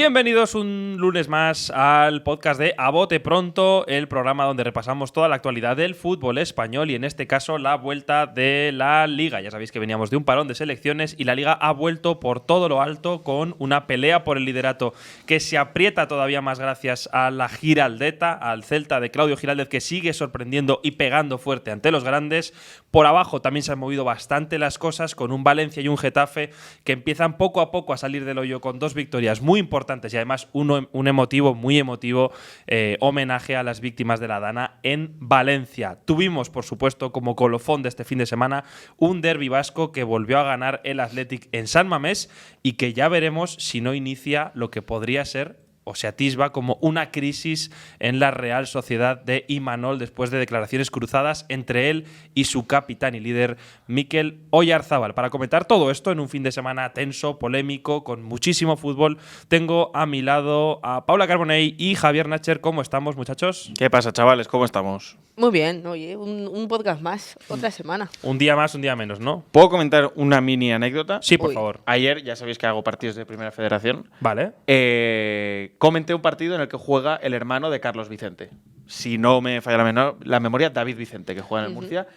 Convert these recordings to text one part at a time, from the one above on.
Bienvenidos un lunes más al podcast de A Bote Pronto, el programa donde repasamos toda la actualidad del fútbol español y en este caso la vuelta de la Liga. Ya sabéis que veníamos de un parón de selecciones y la Liga ha vuelto por todo lo alto con una pelea por el liderato que se aprieta todavía más gracias a la Giraldeta, al Celta de Claudio Giraldez, que sigue sorprendiendo y pegando fuerte ante los grandes. Por abajo también se han movido bastante las cosas con un Valencia y un Getafe que empiezan poco a poco a salir del hoyo con dos victorias muy importantes y además un emotivo, muy emotivo homenaje a las víctimas de la Dana en Valencia. Tuvimos, por supuesto, como colofón de este fin de semana, un derbi vasco que volvió a ganar el Athletic en San Mamés y que ya veremos si no inicia lo que podría ser o se atisba como una crisis en la Real Sociedad de Imanol después de declaraciones cruzadas entre él y su capitán y líder Mikel Oyarzábal. Para comentar todo esto en un fin de semana tenso, polémico, con muchísimo fútbol, tengo a mi lado a Paula Carbonell y Javier Nacher. ¿Cómo estamos, muchachos? ¿Qué pasa, chavales? ¿Cómo estamos? Muy bien, oye, un podcast más, otra semana. Un día más, un día menos, ¿no? ¿Puedo comentar una mini anécdota? Sí, por Uy. favor. Ayer, ya sabéis que hago partidos de Primera Federación, Vale. comenté un partido en el que juega el hermano de Carlos Vicente. Si no me falla la memoria, David Vicente, que juega en el Murcia.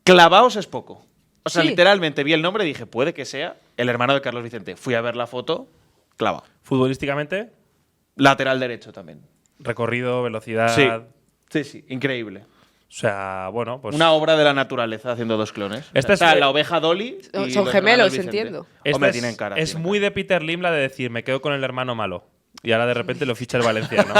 Clavaos es poco. O sea, Sí. literalmente vi el nombre y dije, puede que sea el hermano de Carlos Vicente. Fui a ver la foto, clavado. Futbolísticamente, Lateral derecho también. recorrido, velocidad. Sí, increíble. O sea, bueno, pues. Una obra de la naturaleza haciendo dos clones. Esta Está es- la oveja Dolly y Son los gemelos, hermanos Vicente. entiendo. Esta Hombre, es, tienen cara. es tienen muy cara. de Peter Lim la de decir, me quedo con el hermano malo. Y ahora de repente lo ficha el valenciano.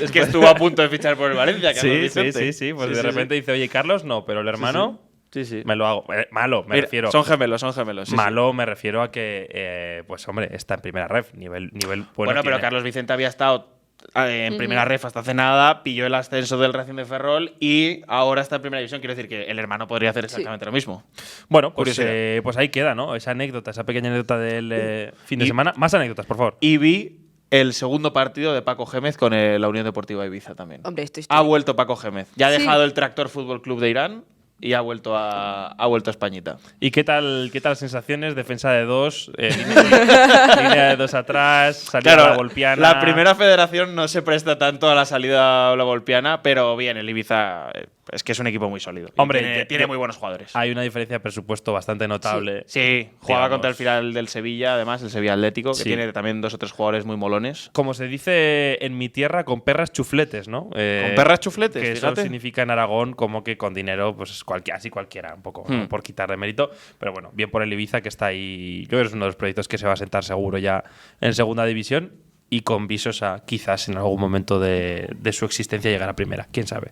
Es que estuvo a punto de fichar por el Valencia, Carlos sí. Vicente. Pues de repente dice, oye, Carlos, no, pero el hermano Sí. me lo hago. Malo, me Mira, refiero. Son gemelos. Sí, Malo me refiero a que, pues hombre, está en primera ref. Nivel Bueno, pero tiene. Carlos Vicente había estado en primera ref hasta hace nada, pilló el ascenso del Racing de Ferrol y ahora está en primera división. Quiero decir que el hermano podría hacer exactamente lo mismo. Bueno, pues, Curiosidad. pues ahí queda, ¿no? Esa anécdota, esa pequeña anécdota del fin de semana. Más anécdotas, por favor. Y vi el segundo partido de Paco Gémez con la Unión Deportiva Ibiza también. Hombre, esto es Ha vuelto Paco Gémez. Ya ha Sí. dejado el Tractor Fútbol Club de Irán y ha vuelto a Españita. ¿Y qué tal sensaciones? Defensa de dos, línea de dos atrás, salida a la Volpiana. la primera federación no se presta tanto a la salida a la Volpiana, pero bien, el Ibiza es que es un equipo muy sólido. Y Hombre, tiene muy buenos jugadores. Hay una diferencia de presupuesto bastante notable. Sí, jugaba digamos. contra el final del Sevilla, además, el Sevilla Atlético, que Sí. tiene también 2 o 3 jugadores muy molones. Como se dice en mi tierra, con perras chufletes, ¿no? Con perras chufletes, que fíjate. eso significa en Aragón como que con dinero, pues así cualquiera, un poco, ¿no? Por quitarle mérito. Pero bueno, bien por el Ibiza, que está ahí. Yo creo que es uno de los proyectos que se va a sentar seguro ya en segunda división y con visos a quizás en algún momento de su existencia llegar a primera. ¿Quién sabe?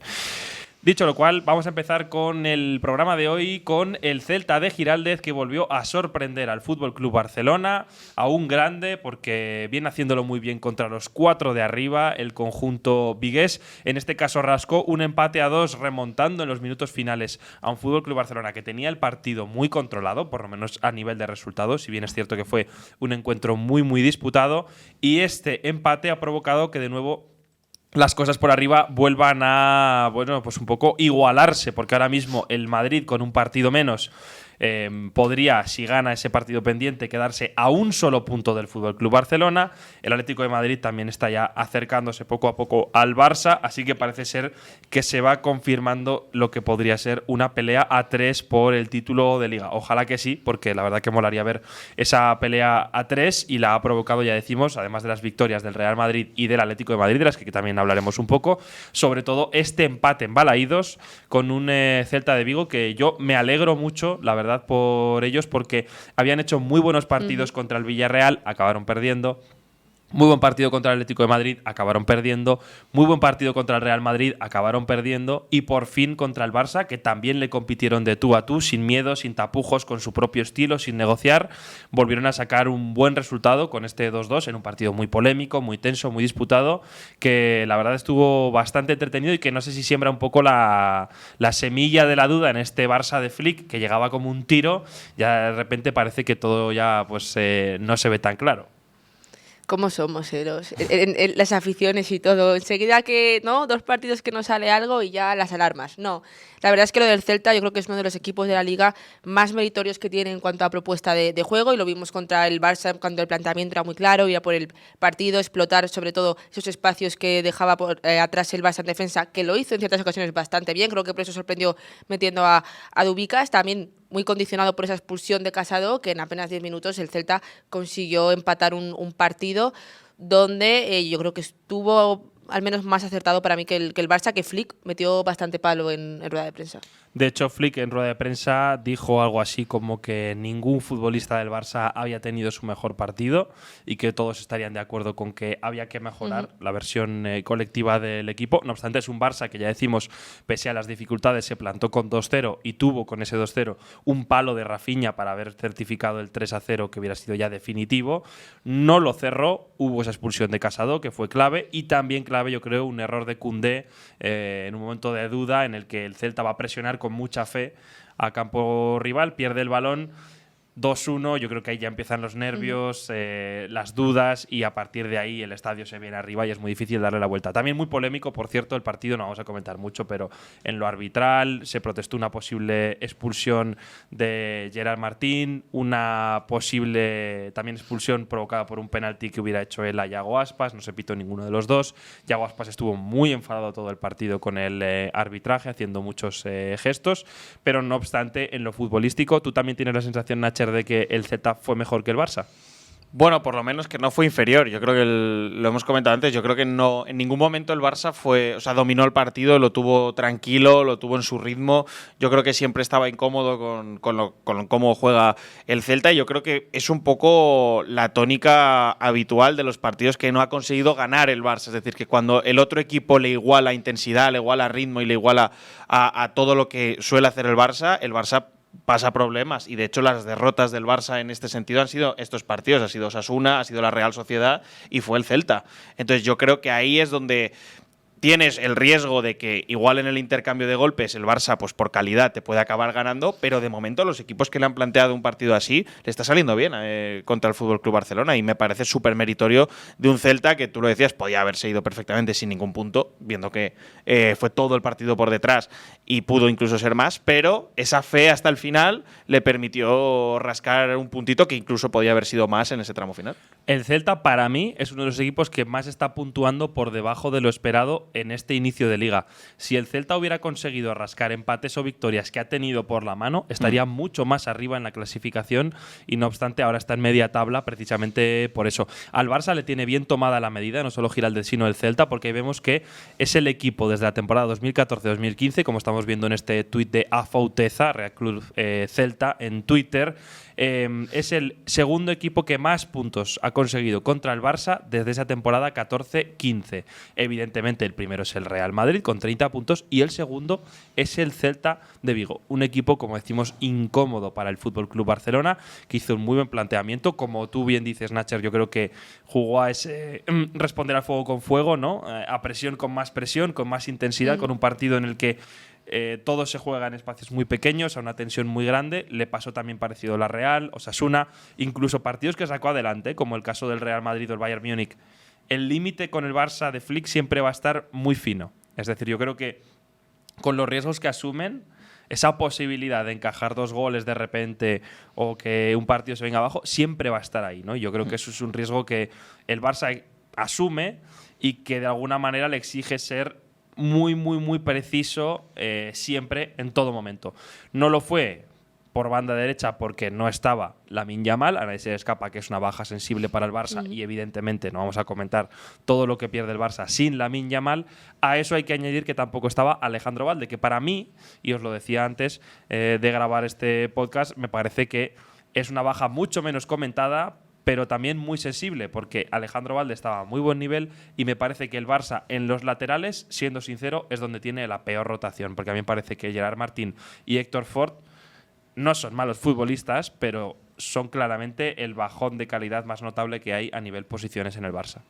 Dicho lo cual, vamos a empezar con el programa de hoy con el Celta de Giraldez, que volvió a sorprender al Fútbol Club Barcelona, a un grande, porque viene haciéndolo muy bien contra los 4 de arriba, el conjunto vigués. En este caso rascó un empate a 2, remontando en los minutos finales a un Fútbol Club Barcelona que tenía el partido muy controlado, por lo menos a nivel de resultados, si bien es cierto que fue un encuentro muy, muy disputado. Y este empate ha provocado que de nuevo las cosas por arriba vuelvan a, bueno, pues un poco igualarse, porque ahora mismo el Madrid con un partido menos podría, si gana ese partido pendiente, quedarse a un solo punto del FC Barcelona. El Atlético de Madrid también está ya acercándose poco a poco al Barça, así que parece ser que se va confirmando lo que podría ser una pelea a 3 por el título de Liga. Ojalá que sí, porque la verdad que molaría ver esa pelea a 3 y la ha provocado, ya decimos, además de las victorias del Real Madrid y del Atlético de Madrid, de las que también hablaremos un poco, sobre todo este empate en Balaídos con un Celta de Vigo que yo me alegro mucho, la verdad, por ellos, porque habían hecho muy buenos partidos contra el Villarreal, acabaron perdiendo. Muy buen partido contra el Atlético de Madrid, acabaron perdiendo. Muy buen partido contra el Real Madrid, acabaron perdiendo. Y por fin contra el Barça, que también le compitieron de tú a tú, sin miedo, sin tapujos, con su propio estilo, sin negociar. Volvieron a sacar un buen resultado con este 2-2 en un partido muy polémico, muy tenso, muy disputado, que la verdad estuvo bastante entretenido y que no sé si siembra un poco la semilla de la duda en este Barça de Flick, que llegaba como un tiro. Ya de repente parece que todo ya pues no se ve tan claro. ¿Cómo somos, en las aficiones y todo? Enseguida que, ¿no? 2 partidos que no sale algo y ya las alarmas. No. La verdad es que lo del Celta yo creo que es uno de los equipos de la Liga más meritorios que tiene en cuanto a propuesta de juego, y lo vimos contra el Barça cuando el planteamiento era muy claro, ir a por el partido, explotar sobre todo esos espacios que dejaba atrás el Barça en defensa, que lo hizo en ciertas ocasiones bastante bien. Creo que por eso sorprendió metiendo a Dubicas. También muy condicionado por esa expulsión de Casado, que en apenas 10 minutos el Celta consiguió empatar un partido donde yo creo que estuvo al menos más acertado para mí que el Barça, que Flick metió bastante palo en rueda de prensa. De hecho, Flick en rueda de prensa dijo algo así como que ningún futbolista del Barça había tenido su mejor partido y que todos estarían de acuerdo con que había que mejorar la versión colectiva del equipo. No obstante, es un Barça que, ya decimos, pese a las dificultades, se plantó con 2-0 y tuvo con ese 2-0 un palo de Rafinha para haber certificado el 3-0, que hubiera sido ya definitivo. No lo cerró, hubo esa expulsión de Casado, que fue clave, y también clave, yo creo, un error de Koundé en un momento de duda en el que el Celta va a presionar con mucha fe a campo rival, pierde el balón, 2-1, yo creo que ahí ya empiezan los nervios, las dudas, y a partir de ahí el estadio se viene arriba y es muy difícil darle la vuelta. También muy polémico, por cierto, el partido, no vamos a comentar mucho, pero en lo arbitral se protestó una posible expulsión de Gerard Martín, una posible también expulsión provocada por un penalti que hubiera hecho él a Yago Aspas, no se pitó ninguno de los dos. Yago Aspas estuvo muy enfadado todo el partido con el arbitraje, haciendo muchos gestos, pero no obstante, en lo futbolístico, ¿tú también tienes la sensación, Nacher, de que el Celta fue mejor que el Barça? Bueno, por lo menos que no fue inferior. Yo creo que lo hemos comentado antes. Yo creo que no, en ningún momento el Barça dominó el partido, lo tuvo tranquilo, lo tuvo en su ritmo. Yo creo que siempre estaba incómodo con cómo juega el Celta, y yo creo que es un poco la tónica habitual de los partidos que no ha conseguido ganar el Barça. Es decir, que cuando el otro equipo le iguala intensidad, le iguala ritmo y le iguala a todo lo que suele hacer el Barça pasa problemas, y de hecho las derrotas del Barça en este sentido han sido estos partidos, ha sido Osasuna, ha sido la Real Sociedad y fue el Celta. Entonces yo creo que ahí es donde tienes el riesgo de que igual en el intercambio de golpes el Barça, pues por calidad, te puede acabar ganando, pero de momento los equipos que le han planteado un partido así le está saliendo bien contra el FC Barcelona, y me parece súper meritorio de un Celta que, tú lo decías, podía haberse ido perfectamente sin ningún punto, viendo que fue todo el partido por detrás y pudo incluso ser más, pero esa fe hasta el final le permitió rascar un puntito que incluso podía haber sido más en ese tramo final. El Celta, para mí, es uno de los equipos que más está puntuando por debajo de lo esperado en este inicio de liga. Si el Celta hubiera conseguido rascar empates o victorias que ha tenido por la mano, estaría mucho más arriba en la clasificación, y no obstante ahora está en media tabla precisamente por eso. Al Barça le tiene bien tomada la medida, no solo Giraldez sino el Celta, porque vemos que es el equipo desde la temporada 2014-2015, como estamos viendo en este tuit de Afauteza, Real Club Celta, en Twitter. Es el segundo equipo que más puntos ha conseguido contra el Barça desde esa temporada 14-15. Evidentemente el primero es el Real Madrid con 30 puntos y el segundo es el Celta de Vigo. Un equipo, como decimos, incómodo para el FC Barcelona, que hizo un muy buen planteamiento. Como tú bien dices, Nacher, yo creo que jugó a ese responder al fuego con fuego, ¿no? A presión, con más intensidad, con un partido en el que todo se juega en espacios muy pequeños, a una tensión muy grande. Le pasó también parecido a la Real, Osasuna, incluso partidos que sacó adelante, como el caso del Real Madrid o el Bayern Múnich. El límite con el Barça de Flick siempre va a estar muy fino. Es decir, yo creo que con los riesgos que asumen, esa posibilidad de encajar 2 goles de repente o que un partido se venga abajo, siempre va a estar ahí, ¿no? Yo creo que eso es un riesgo que el Barça asume y que de alguna manera le exige ser muy, muy, muy preciso siempre, en todo momento. No lo fue por banda derecha porque no estaba Lamine Yamal, a nadie se le escapa que es una baja sensible para el Barça y evidentemente no vamos a comentar todo lo que pierde el Barça sin Lamine Yamal. A eso hay que añadir que tampoco estaba Alejandro Valde, que para mí, y os lo decía antes de grabar este podcast, me parece que es una baja mucho menos comentada, pero también muy sensible, porque Alejandro Valde estaba a muy buen nivel y me parece que el Barça en los laterales, siendo sincero, es donde tiene la peor rotación, porque a mí me parece que Gerard Martín y Héctor Ford no son malos futbolistas, pero son claramente el bajón de calidad más notable que hay a nivel posiciones en el Barça.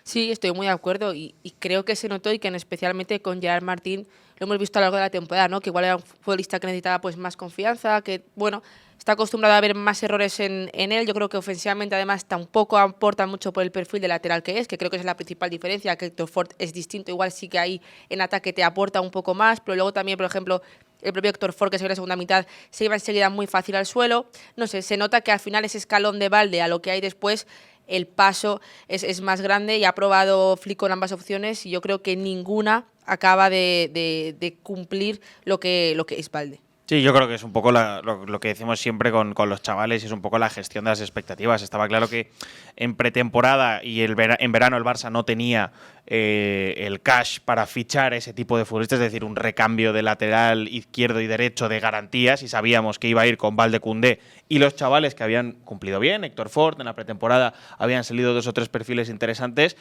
Sí, estoy muy de acuerdo y creo que se notó y que especialmente con Gerard Martín lo hemos visto a lo largo de la temporada, ¿no? Que igual era un futbolista que necesitaba pues más confianza, que bueno, está acostumbrado a ver más errores en él. Yo creo que ofensivamente además tampoco aporta mucho por el perfil de lateral que es, que creo que esa es la principal diferencia, que Héctor Ford es distinto, igual sí que ahí en ataque te aporta un poco más, pero luego también, por ejemplo, el propio Héctor Ford, que se ve en la segunda mitad, se iba enseguida muy fácil al suelo. No sé, se nota que al final ese escalón de balde a lo que hay después, el paso es más grande y ha probado Flick con ambas opciones y yo creo que ninguna acaba de cumplir lo que es Balde. Sí, yo creo que es un poco lo que decimos siempre con los chavales, es un poco la gestión de las expectativas. Estaba claro que en pretemporada y en verano el Barça no tenía el cash para fichar ese tipo de futbolistas, es decir, un recambio de lateral izquierdo y derecho de garantías, y sabíamos que iba a ir con Valde, Koundé y los chavales que habían cumplido bien. Héctor Ford en la pretemporada habían salido 2 o 3 perfiles interesantes.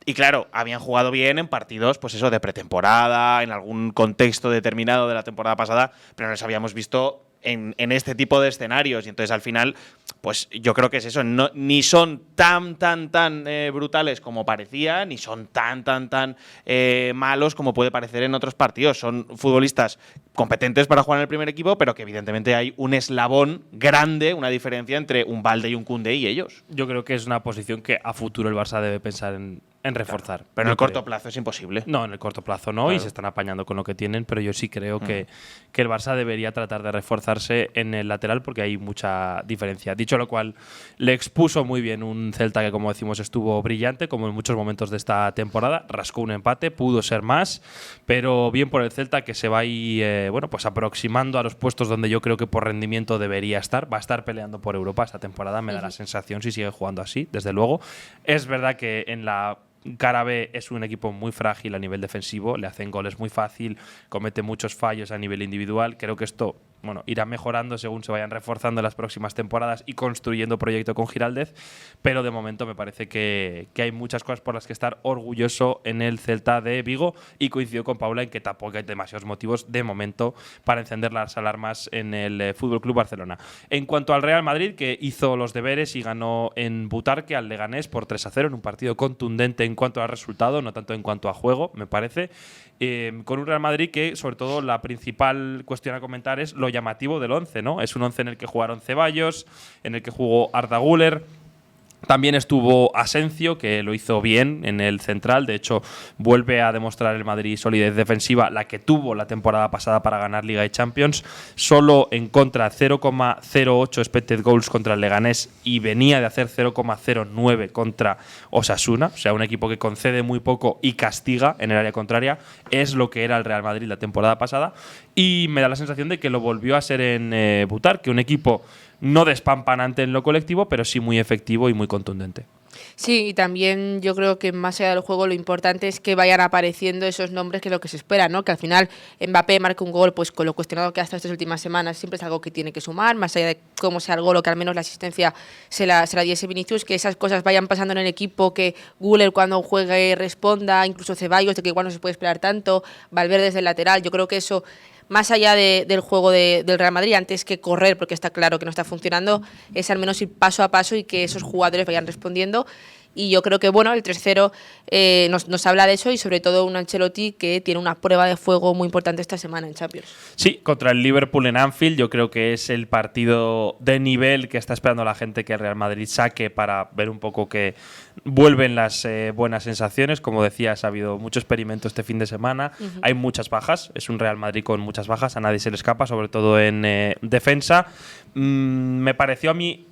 Y claro, habían jugado bien en partidos, pues eso, de pretemporada, en algún contexto determinado de la temporada pasada, pero no los habíamos visto en este tipo de escenarios. Y entonces al final, pues yo creo que es eso, ni son tan brutales como parecía, ni son tan malos como puede parecer en otros partidos. Son futbolistas competentes para jugar en el primer equipo, pero que evidentemente hay un eslabón grande, una diferencia entre un Balde y un Koundé y ellos. Yo creo que es una posición que a futuro el Barça debe pensar en reforzar. Claro, pero en el corto plazo es imposible. No, en el corto plazo no, claro. Y se están apañando con lo que tienen, pero yo sí creo que el Barça debería tratar de reforzarse en el lateral porque hay mucha diferencia. Dicho lo cual, le expuso muy bien un Celta que, como decimos, estuvo brillante, como en muchos momentos de esta temporada. Rascó un empate, pudo ser más, pero bien por el Celta, que se va ahí pues aproximando a los puestos donde yo creo que por rendimiento debería estar. Va a estar peleando por Europa esta temporada, me da la sensación, si sigue jugando así, desde luego. Es verdad que en la cara B es un equipo muy frágil a nivel defensivo, le hacen goles muy fácil, comete muchos fallos a nivel individual. Creo que esto irá mejorando según se vayan reforzando en las próximas temporadas y construyendo proyecto con Giraldez, pero de momento me parece que hay muchas cosas por las que estar orgulloso en el Celta de Vigo, y coincido con Paula en que tampoco hay demasiados motivos de momento para encender las alarmas en el FC Barcelona. En cuanto al Real Madrid, que hizo los deberes y ganó en Butarque al Leganés por 3-0 en un partido contundente en cuanto al resultado, no tanto en cuanto a juego, me parece, con un Real Madrid que, sobre todo, la principal cuestión a comentar es lo llamativo del 11, ¿no? Es un 11 en el que jugaron Ceballos, en el que jugó Arda Güler. También estuvo Asencio, que lo hizo bien en el central. De hecho, vuelve a demostrar el Madrid solidez defensiva, la que tuvo la temporada pasada para ganar Liga y Champions. Solo en contra 0,08 expected goals contra el Leganés, y venía de hacer 0,09 contra Osasuna. O sea, un equipo que concede muy poco y castiga en el área contraria. Es lo que era el Real Madrid la temporada pasada. Y me da la sensación de que lo volvió a ser en Butarque, un equipo no despampanante en lo colectivo, pero sí muy efectivo y muy contundente. Sí, y también yo creo que más allá del juego lo importante es que vayan apareciendo esos nombres, que es lo que se espera, ¿no? Que al final Mbappé marque un gol, pues con lo cuestionado que ha estado estas últimas semanas, siempre es algo que tiene que sumar, más allá de cómo sea el gol o que al menos la asistencia se la diese Vinicius, que esas cosas vayan pasando en el equipo, que Güler cuando juegue responda, incluso Ceballos, de que igual no se puede esperar tanto, Valverde desde el lateral. Yo creo que eso, más allá del juego del Real Madrid, antes que correr, porque está claro que no está funcionando, es al menos ir paso a paso y que esos jugadores vayan respondiendo. Y yo creo que el 3-0 nos habla de eso, y sobre todo un Ancelotti que tiene una prueba de fuego muy importante esta semana en Champions. Sí, contra el Liverpool en Anfield. Yo creo que es el partido de nivel que está esperando la gente que el Real Madrid saque, para ver un poco que vuelven las buenas sensaciones. Como decías, ha habido mucho experimento este fin de semana. Hay muchas bajas. Es un Real Madrid con muchas bajas. A nadie se le escapa, sobre todo en defensa. Me pareció a mí,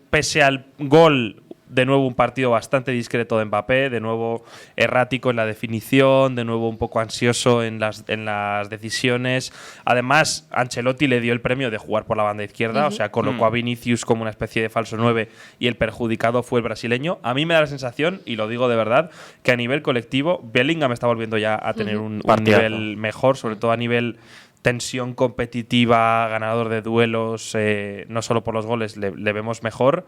pese al gol, de nuevo un partido bastante discreto de Mbappé, de nuevo errático en la definición, de nuevo un poco ansioso en las decisiones. Además, Ancelotti le dio el premio de jugar por la banda izquierda, o sea, colocó a Vinicius como una especie de falso 9 y el perjudicado fue el brasileño. A mí me da la sensación, y lo digo de verdad, que a nivel colectivo Bellingham está volviendo ya a tener un nivel mejor, sobre todo a nivel tensión competitiva, ganador de duelos, no solo por los goles, le vemos mejor.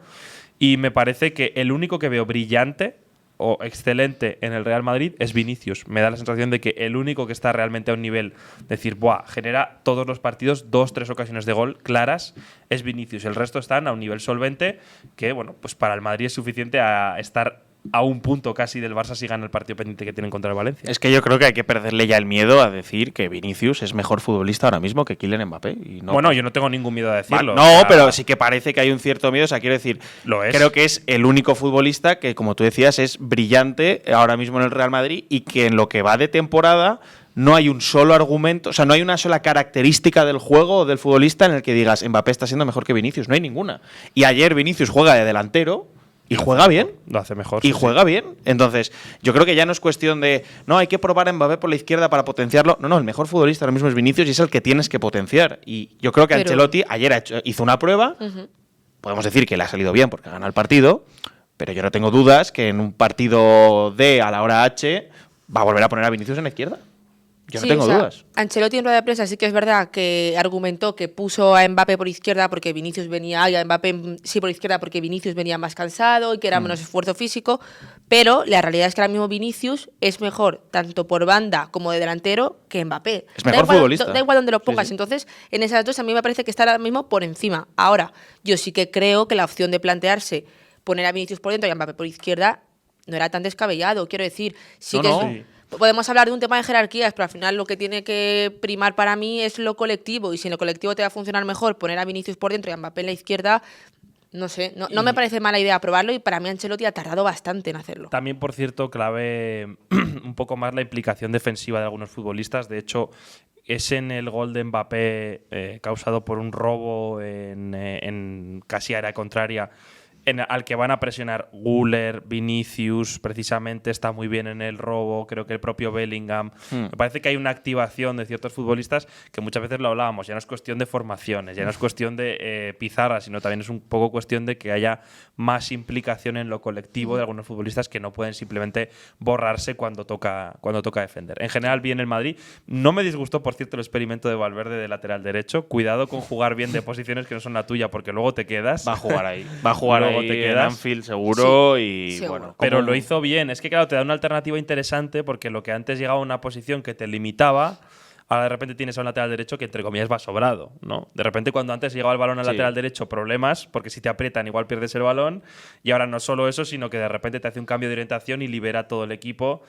Y me parece que el único que veo brillante o excelente en el Real Madrid es Vinicius. Me da la sensación de que el único que está realmente a un nivel, decir, genera todos los partidos 2-3 ocasiones de gol claras, es Vinicius. El resto están a un nivel solvente que, pues para el Madrid es suficiente a estar a un punto casi del Barça si gana el partido pendiente que tienen contra el Valencia. Es que yo creo que hay que perderle ya el miedo a decir que Vinicius es mejor futbolista ahora mismo que Kylian Mbappé. Y no, bueno, yo no tengo ningún miedo a decirlo. no, o sea, pero sí que parece que hay un cierto miedo. O sea, quiero decir, Lo es. creo que es el único futbolista que, como tú decías, es brillante ahora mismo en el Real Madrid y que en lo que va de temporada no hay un solo argumento, o sea, no hay una sola característica del juego o del futbolista en el que digas Mbappé está siendo mejor que Vinicius. No hay ninguna. Y ayer Vinicius juega de delantero. Y juega bien. Lo hace mejor. Y sí, juega bien. Entonces, yo creo que ya no es cuestión de, no, hay que probar a Mbappé por la izquierda para potenciarlo. No, el mejor futbolista ahora mismo es Vinicius y es el que tienes que potenciar. Y yo creo que Pero- Ancelotti ayer hizo una prueba. Podemos decir que le ha salido bien porque gana el partido. Pero yo no tengo dudas que en un partido D a la hora H va a volver a poner a Vinicius en la izquierda. Yo no Sí, tengo o sea, dudas. Ancelotti en rueda de prensa sí que es verdad que argumentó que puso a Mbappé por izquierda porque Vinicius venía, y a Mbappé sí por izquierda porque Vinicius venía más cansado y que era menos esfuerzo físico, pero la realidad es que ahora mismo Vinicius es mejor tanto por banda como de delantero que Mbappé. Es mejor igual, futbolista. Da igual donde lo Sí, pongas. sí. Entonces, en esas dos a mí me parece que está ahora mismo por encima. Ahora, yo sí que creo que la opción de plantearse poner a Vinicius por dentro y a Mbappé por izquierda no era tan descabellado. Quiero decir, sí No, que no. es- podemos hablar de un tema de jerarquías, pero al final lo que tiene que primar para mí es lo colectivo. Y si en lo colectivo te va a funcionar mejor poner a Vinicius por dentro y a Mbappé en la izquierda, no sé, no me parece mala idea probarlo y para mí Ancelotti ha tardado bastante en hacerlo. También, por cierto, clave un poco más la implicación defensiva de algunos futbolistas. De hecho, es en el gol de Mbappé causado por un robo en casi área contraria, al que van a presionar Güler, Vinicius, precisamente está muy bien en el robo, creo que el propio Bellingham. Me parece que hay una activación de ciertos futbolistas que muchas veces lo hablábamos, ya no es cuestión de formaciones, ya no es cuestión de pizarra, sino también es un poco cuestión de que haya más implicación en lo colectivo de algunos futbolistas que no pueden simplemente borrarse cuando toca defender. En general, bien el Madrid. No me disgustó, por cierto, el experimento de Valverde de lateral derecho. Cuidado con jugar bien de posiciones que no son la tuya, porque luego te quedas. Va a jugar ahí. Va a jugar Luego ahí te en quedas. Anfield seguro y seguro. bueno. Pero como- lo hizo bien. Es que, claro, te da una alternativa interesante porque lo que antes llegaba a una posición que te limitaba, ahora de repente tienes a un lateral derecho que, entre comillas, va sobrado, ¿no? De repente, cuando antes llegaba el balón al Sí. lateral derecho, problemas, porque si te aprietan igual pierdes el balón. Y ahora no solo eso, sino que de repente te hace un cambio de orientación y libera todo el equipo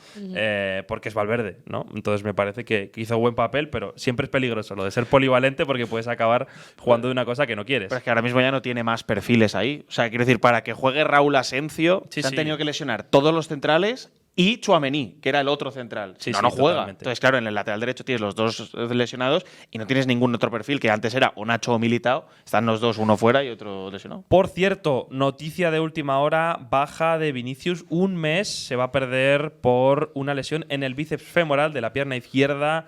porque es Valverde, ¿no? Entonces me parece que hizo buen papel, pero siempre es peligroso lo de ser polivalente porque puedes acabar jugando de una cosa que no quieres. Pero es que ahora mismo ya no tiene más perfiles ahí. O sea, quiero decir, para que juegue Raúl Asencio, Sí, se han sí. tenido que lesionar todos los centrales y Tchouaméni, que era el otro central. Sí, no, sí, no juega. totalmente. Entonces, claro, en el lateral derecho tienes los dos lesionados y no tienes ningún otro perfil, que antes era o Nacho o Militao. Están los dos, uno fuera y otro lesionado. Por cierto, noticia de última hora, baja de Vinicius, un mes se va a perder por una lesión en el bíceps femoral de la pierna izquierda.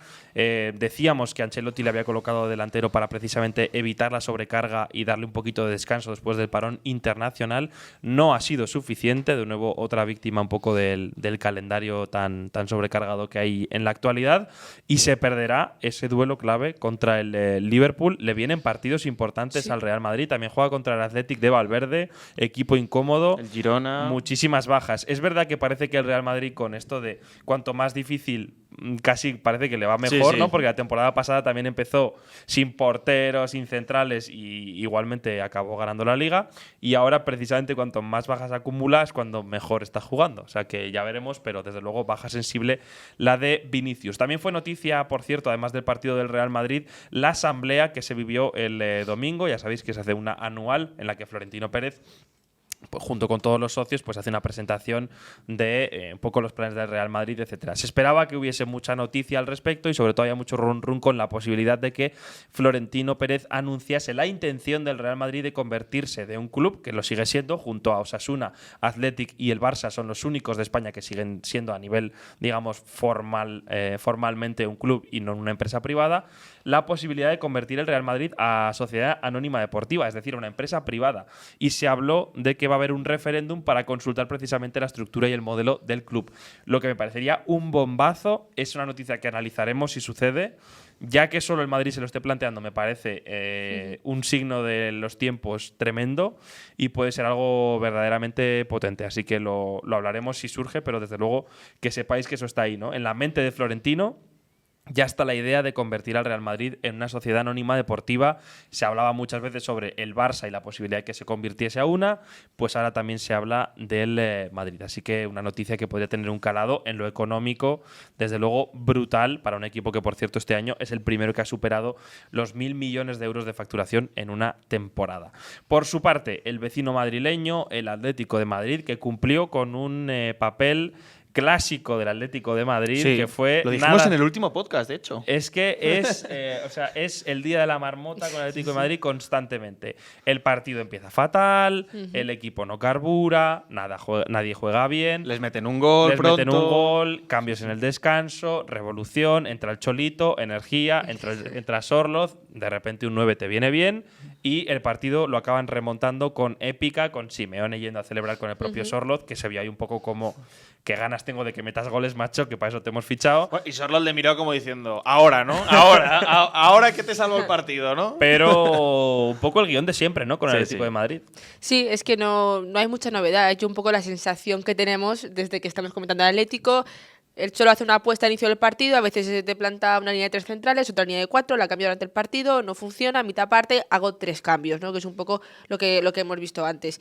Decíamos que Ancelotti le había colocado delantero para precisamente evitar la sobrecarga y darle un poquito de descanso después del parón internacional. No ha sido suficiente, de nuevo otra víctima un poco del calendario tan sobrecargado que hay en la actualidad, y se perderá ese duelo clave contra el Liverpool. Le vienen partidos importantes al Real Madrid, también juega contra el Athletic de Valverde, equipo incómodo. El Girona. Muchísimas bajas. Es verdad que parece que el Real Madrid, con esto de cuanto más difícil, casi parece que le va mejor, Sí, sí. ¿no? Porque la temporada pasada también empezó sin porteros, sin centrales y igualmente acabó ganando la liga. Y ahora, precisamente, cuanto más bajas acumulas, cuando mejor está jugando. O sea que ya veremos, pero desde luego baja sensible la de Vinicius. También fue noticia, por cierto, además del partido del Real Madrid, la asamblea que se vivió el domingo. Ya sabéis que se hace una anual en la que Florentino Pérez, pues, junto con todos los socios, pues hace una presentación de un poco los planes del Real Madrid, etcétera. Se esperaba que hubiese mucha noticia al respecto y sobre todo había mucho run con la posibilidad de que Florentino Pérez anunciase la intención del Real Madrid de convertirse de un club, que lo sigue siendo, junto a Osasuna, Athletic y el Barça, son los únicos de España que siguen siendo a nivel, digamos, formalmente un club y no una empresa privada, la posibilidad de convertir el Real Madrid a sociedad anónima deportiva, es decir, a una empresa privada. Y se habló de que va a haber un referéndum para consultar precisamente la estructura y el modelo del club. Lo que me parecería un bombazo, es una noticia que analizaremos si sucede. Ya que solo el Madrid se lo esté planteando, me parece un signo de los tiempos tremendo y puede ser algo verdaderamente potente. Así que lo hablaremos si surge, pero desde luego que sepáis que eso está ahí, ¿no? En la mente de Florentino ya está la idea de convertir al Real Madrid en una sociedad anónima deportiva. Se hablaba muchas veces sobre el Barça y la posibilidad de que se convirtiese a una, pues ahora también se habla del Madrid. Así que una noticia que podría tener un calado en lo económico, desde luego brutal para un equipo que, por cierto, este año es el primero que ha superado los 1.000 millones de euros de facturación en una temporada. Por su parte, el vecino madrileño, el Atlético de Madrid, que cumplió con un papel clásico del Atlético de Madrid, Sí, que fue lo dijimos nada, en el último podcast, de hecho. es que es, o sea, es el día de la marmota con el Atlético de Madrid constantemente. El partido empieza fatal, el equipo no carbura, nadie juega bien. Les meten un gol Les pronto. meten un gol, cambios en el descanso, revolución, entra el Cholito, energía, entra Sorloz, de repente un 9 te viene bien y el partido lo acaban remontando con épica, con Simeone yendo a celebrar con el propio Sorloz, que se vio ahí un poco como qué ganas tengo de que metas goles, macho, que para eso te hemos fichado. Y Sorloz le miró como diciendo, ahora, ¿no? Ahora que te salvo el partido, ¿no? Pero un poco el guión de siempre, ¿no? Con el Sí, Atlético sí. de Madrid. Sí, es que no hay mucha novedad. Es un poco la sensación que tenemos desde que estamos comentando al Atlético. El Cholo hace una apuesta al inicio del partido, a veces te planta una línea de 3 centrales, otra línea de 4, la cambia durante el partido, no funciona, a mitad parte hago 3 cambios, ¿no? Que es un poco lo que hemos visto antes.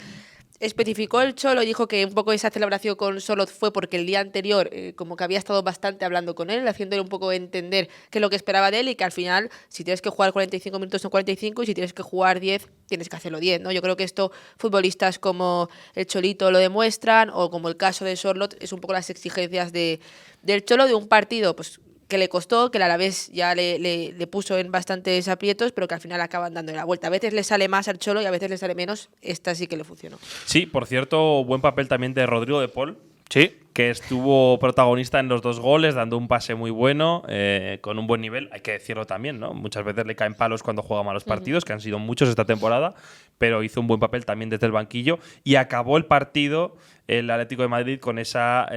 Especificó el Cholo y dijo que un poco esa celebración con Sorloz fue porque el día anterior como que había estado bastante hablando con él, haciéndole un poco entender qué es lo que esperaba de él y que al final si tienes que jugar 45 minutos son 45 y si tienes que jugar 10 tienes que hacerlo 10, ¿no? Yo creo que esto futbolistas como el Cholito lo demuestran o como el caso de Sorloz es un poco las exigencias del Cholo de un partido pues que le costó, que el Alavés ya le puso en bastantes aprietos, pero que al final acaban dando la vuelta. A veces le sale más al Cholo y a veces le sale menos. Esta sí que le funcionó. Sí, por cierto, buen papel también de Rodrigo de Paul, Sí. que estuvo protagonista en los 2 goles, dando un pase muy bueno, con un buen nivel, hay que decirlo también, ¿no? Muchas veces le caen palos cuando juega malos partidos, que han sido muchos esta temporada, pero hizo un buen papel también desde el banquillo y acabó el partido el Atlético de Madrid con esa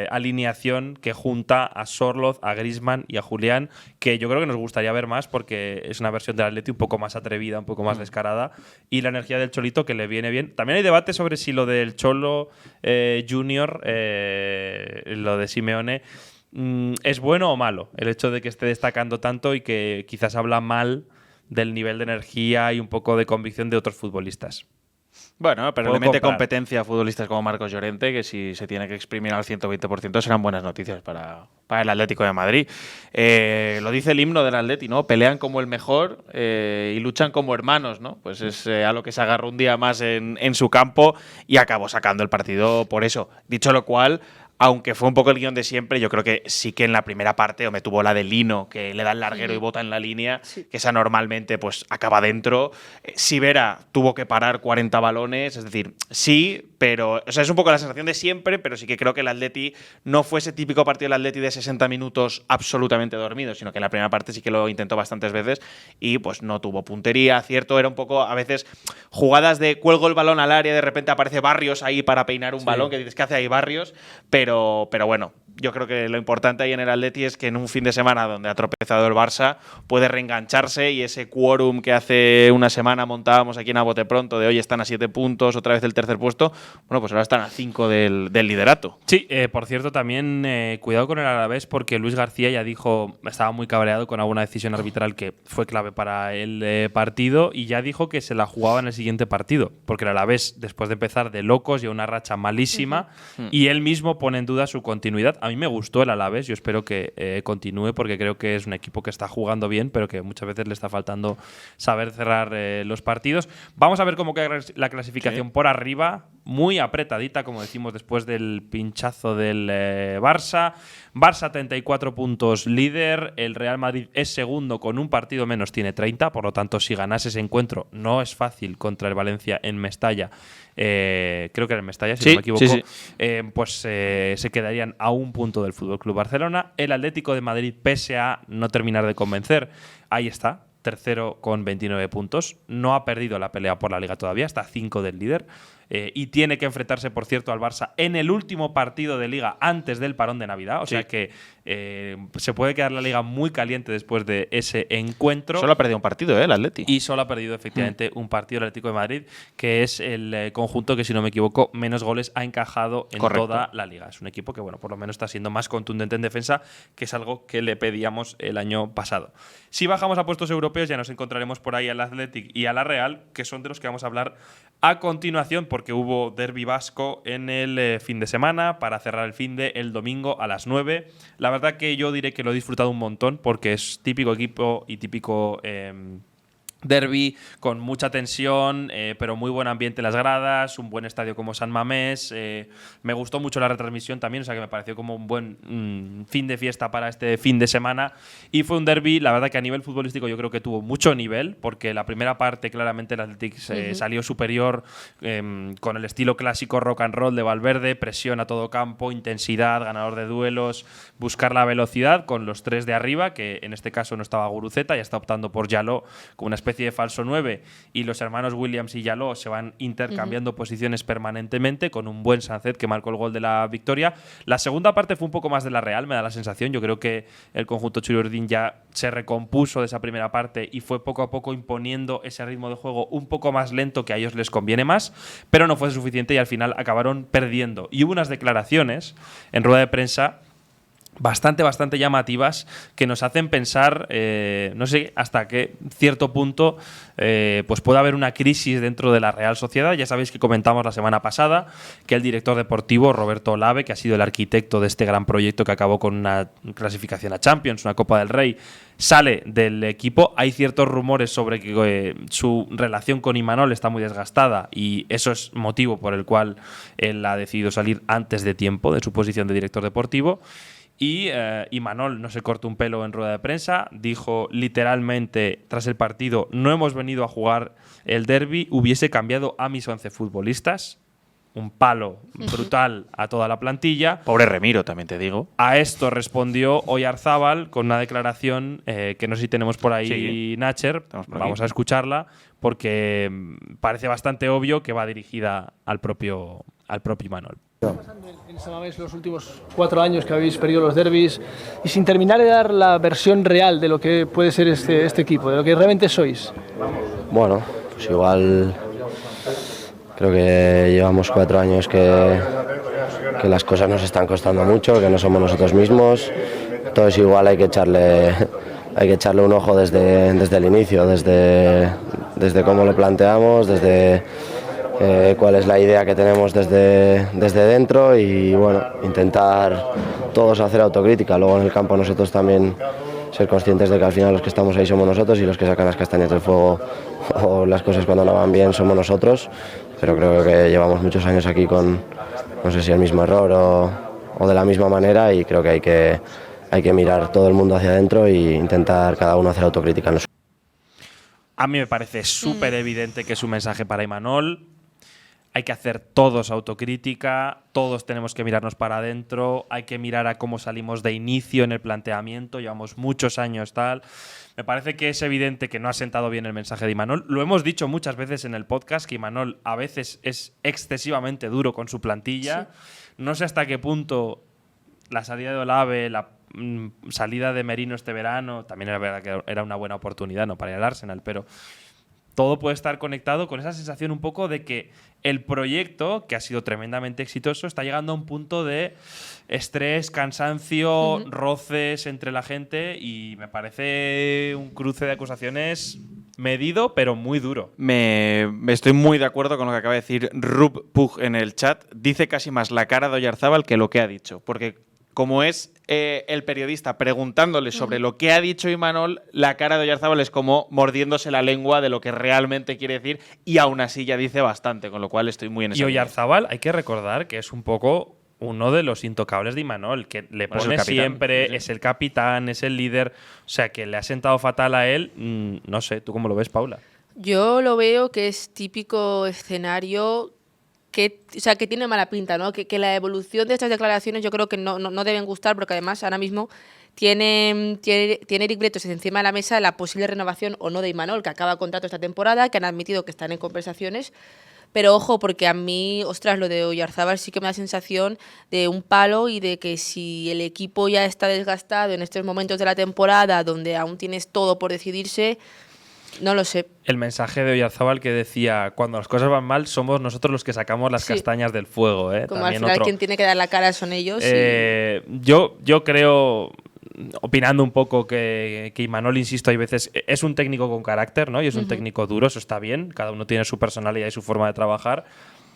alineación que junta a Sorloz, a Griezmann y a Julián, que yo creo que nos gustaría ver más porque es una versión del Atleti un poco más atrevida, un poco más descarada, y la energía del Cholito que le viene bien. También hay debate sobre si lo del Cholo Junior, lo de Simeone, es bueno o malo el hecho de que esté destacando tanto y que quizás habla mal del nivel de energía y un poco de convicción de otros futbolistas. Bueno, pero Puedo le mete comprar. competencia a futbolistas como Marcos Llorente, que si se tiene que exprimir al 120% serán buenas noticias para el Atlético de Madrid. Lo dice el himno del Atleti, ¿no? Pelean como el mejor y luchan como hermanos, ¿no? Pues es a lo que se agarró un día más en su campo y acabó sacando el partido por eso. Dicho lo cual, aunque fue un poco el guión de siempre, yo creo que sí que en la primera parte, o me tuvo la de Lino, que le da el larguero y bota en la línea, que esa normalmente pues acaba dentro. Sivera tuvo que parar 40 balones, es decir, sí, pero o sea, es un poco la sensación de siempre, pero sí que creo que el Atleti no fue ese típico partido del Atleti de 60 minutos absolutamente dormido, sino que en la primera parte sí que lo intentó bastantes veces y pues no tuvo puntería, cierto, era un poco a veces jugadas de cuelgo el balón al área, de repente aparece Barrios ahí para peinar un balón, que dices, ¿qué hace ahí Barrios? Pero bueno, yo creo que lo importante ahí en el Atleti es que en un fin de semana donde ha tropezado el Barça puede reengancharse y ese quórum que hace una semana montábamos aquí en A Bote Pronto de hoy están a 7 puntos, otra vez el tercer puesto, bueno, pues ahora están a 5 del liderato. Sí, por cierto, también cuidado con el Alavés porque Luis García ya dijo, estaba muy cabreado con alguna decisión arbitral que fue clave para el partido y ya dijo que se la jugaba en el siguiente partido, porque el Alavés, después de empezar de locos, lleva una racha malísima y él mismo pone en duda su continuidad. A mí me gustó el Alavés, yo espero que continúe porque creo que es un equipo que está jugando bien, pero que muchas veces le está faltando saber cerrar los partidos. Vamos a ver cómo queda la clasificación por arriba, muy apretadita, como decimos, después del pinchazo del Barça. Barça 34 puntos líder, el Real Madrid es segundo con un partido menos, tiene 30, por lo tanto si ganase ese encuentro no es fácil contra el Valencia en Mestalla, creo que era en Mestalla si no me equivoco, pues se quedarían a un punto del FC Barcelona. El Atlético de Madrid, pese a no terminar de convencer, ahí está, tercero con 29 puntos. No ha perdido la pelea por la Liga todavía, está a 5 del líder. Y tiene que enfrentarse, por cierto, al Barça en el último partido de Liga antes del parón de Navidad. O sea que se puede quedar la Liga muy caliente después de ese encuentro. Solo ha perdido un partido, el Atleti. Y solo ha perdido, efectivamente, un partido el Atlético de Madrid, que es el conjunto que, si no me equivoco, menos goles ha encajado en toda la Liga. Es un equipo que, bueno, por lo menos está siendo más contundente en defensa, que es algo que le pedíamos el año pasado. Si bajamos a puestos europeos, ya nos encontraremos por ahí al Athletic y a la Real, que son de los que vamos a hablar a continuación, porque hubo derbi vasco en el fin de semana para cerrar el el domingo a las 9. La verdad que yo diré que lo he disfrutado un montón, porque es típico equipo y típico derbi con mucha tensión, pero muy buen ambiente en las gradas, un buen estadio como San Mamés. Me gustó mucho la retransmisión también, o sea que me pareció como un buen fin de fiesta para este fin de semana. Y fue un derbi, la verdad que a nivel futbolístico yo creo que tuvo mucho nivel, porque la primera parte claramente el Athletic salió superior con el estilo clásico rock and roll de Valverde, presión a todo campo, intensidad, ganador de duelos, buscar la velocidad con los tres de arriba, que en este caso no estaba Guruceta, ya está optando por Yaló como una especie de falso 9, y los hermanos Williams y Yaló se van intercambiando posiciones permanentemente, con un buen Sancet que marcó el gol de la victoria. La segunda parte fue un poco más de la Real, me da la sensación. Yo creo que el conjunto Churiurdin ya se recompuso de esa primera parte y fue poco a poco imponiendo ese ritmo de juego un poco más lento, que a ellos les conviene más, pero no fue suficiente y al final acabaron perdiendo. Y hubo unas declaraciones en rueda de prensa bastante llamativas, que nos hacen pensar, no sé hasta qué cierto punto pues puede haber una crisis dentro de la Real Sociedad. Ya sabéis que comentamos la semana pasada que el director deportivo, Roberto Olave, que ha sido el arquitecto de este gran proyecto que acabó con una clasificación a Champions, una Copa del Rey, sale del equipo. Hay ciertos rumores sobre que su relación con Imanol está muy desgastada, y eso es motivo por el cual él ha decidido salir antes de tiempo de su posición de director deportivo. Y Imanol no se cortó un pelo en rueda de prensa, dijo literalmente tras el partido: no hemos venido a jugar el derbi, hubiese cambiado a mis 11 futbolistas. Un palo brutal a toda la plantilla. Pobre Remiro, también te digo. A esto respondió Oyarzábal con una declaración que no sé si tenemos por ahí, Nacher. Vamos a escucharla, porque parece bastante obvio que va dirigida al propio Imanol. ¿Qué está pasando en San Mamés los últimos 4 años que habéis perdido los derbis, y sin terminar de dar la versión real de lo que puede ser este equipo, de lo que realmente sois? Bueno, pues igual creo que llevamos 4 años que las cosas nos están costando mucho, que no somos nosotros mismos. Entonces igual hay que echarle un ojo desde el inicio, desde cómo lo planteamos, desde cuál es la idea que tenemos desde dentro, y bueno, intentar todos hacer autocrítica. Luego en el campo nosotros también ser conscientes de que al final los que estamos ahí somos nosotros, y los que sacan las castañas del fuego o las cosas cuando no van bien somos nosotros. Pero creo que llevamos muchos años aquí con, no sé si el mismo error o de la misma manera, y creo que hay que mirar todo el mundo hacia adentro e intentar cada uno hacer autocrítica. A mí me parece súper evidente que es un mensaje para Imanol. Hay que hacer todos autocrítica, todos tenemos que mirarnos para adentro, hay que mirar a cómo salimos de inicio en el planteamiento, llevamos muchos años tal. Me parece que es evidente que no ha sentado bien el mensaje de Imanol. Lo hemos dicho muchas veces en el podcast, que Imanol a veces es excesivamente duro con su plantilla. Sí. No sé hasta qué punto la salida de Olave, la salida de Merino este verano, también era verdad que era una buena oportunidad, ¿no?, para ir al Arsenal, pero todo puede estar conectado con esa sensación un poco de que el proyecto, que ha sido tremendamente exitoso, está llegando a un punto de estrés, cansancio, roces entre la gente, y me parece un cruce de acusaciones medido, pero muy duro. Me estoy muy de acuerdo con lo que acaba de decir Rub Pug en el chat. Dice casi más la cara de Oyarzábal que lo que ha dicho, porque como es el periodista preguntándole sobre lo que ha dicho Imanol, la cara de Oyarzábal es como mordiéndose la lengua de lo que realmente quiere decir, y aún así ya dice bastante, con lo cual estoy muy en esa. Y Oyarzábal, hay que recordar que es un poco uno de los intocables de Imanol, que le pone siempre, es el capitán, es el líder, o sea, que le ha sentado fatal a él. No sé, ¿tú cómo lo ves, Paula? Yo lo veo que es típico escenario o sea, que tiene mala pinta, ¿no? Que la evolución de estas declaraciones yo creo que no deben gustar, porque además ahora mismo tiene Eric Bretos encima de la mesa la posible renovación o no de Imanol, que acaba contrato esta temporada, que han admitido que están en conversaciones. Pero ojo, porque a mí, ostras, lo de Oyarzábal sí que me da sensación de un palo y de que si el equipo ya está desgastado en estos momentos de la temporada donde aún tienes todo por decidirse, no lo sé. El mensaje de Oyarzábal que decía, cuando las cosas van mal, somos nosotros los que sacamos las castañas del fuego. Como También al final quien tiene que dar la cara son ellos. Yo creo, opinando un poco, que Imanol, insisto, hay veces es un técnico con carácter, ¿no? Y es un técnico duro, eso está bien. Cada uno tiene su personalidad y su forma de trabajar.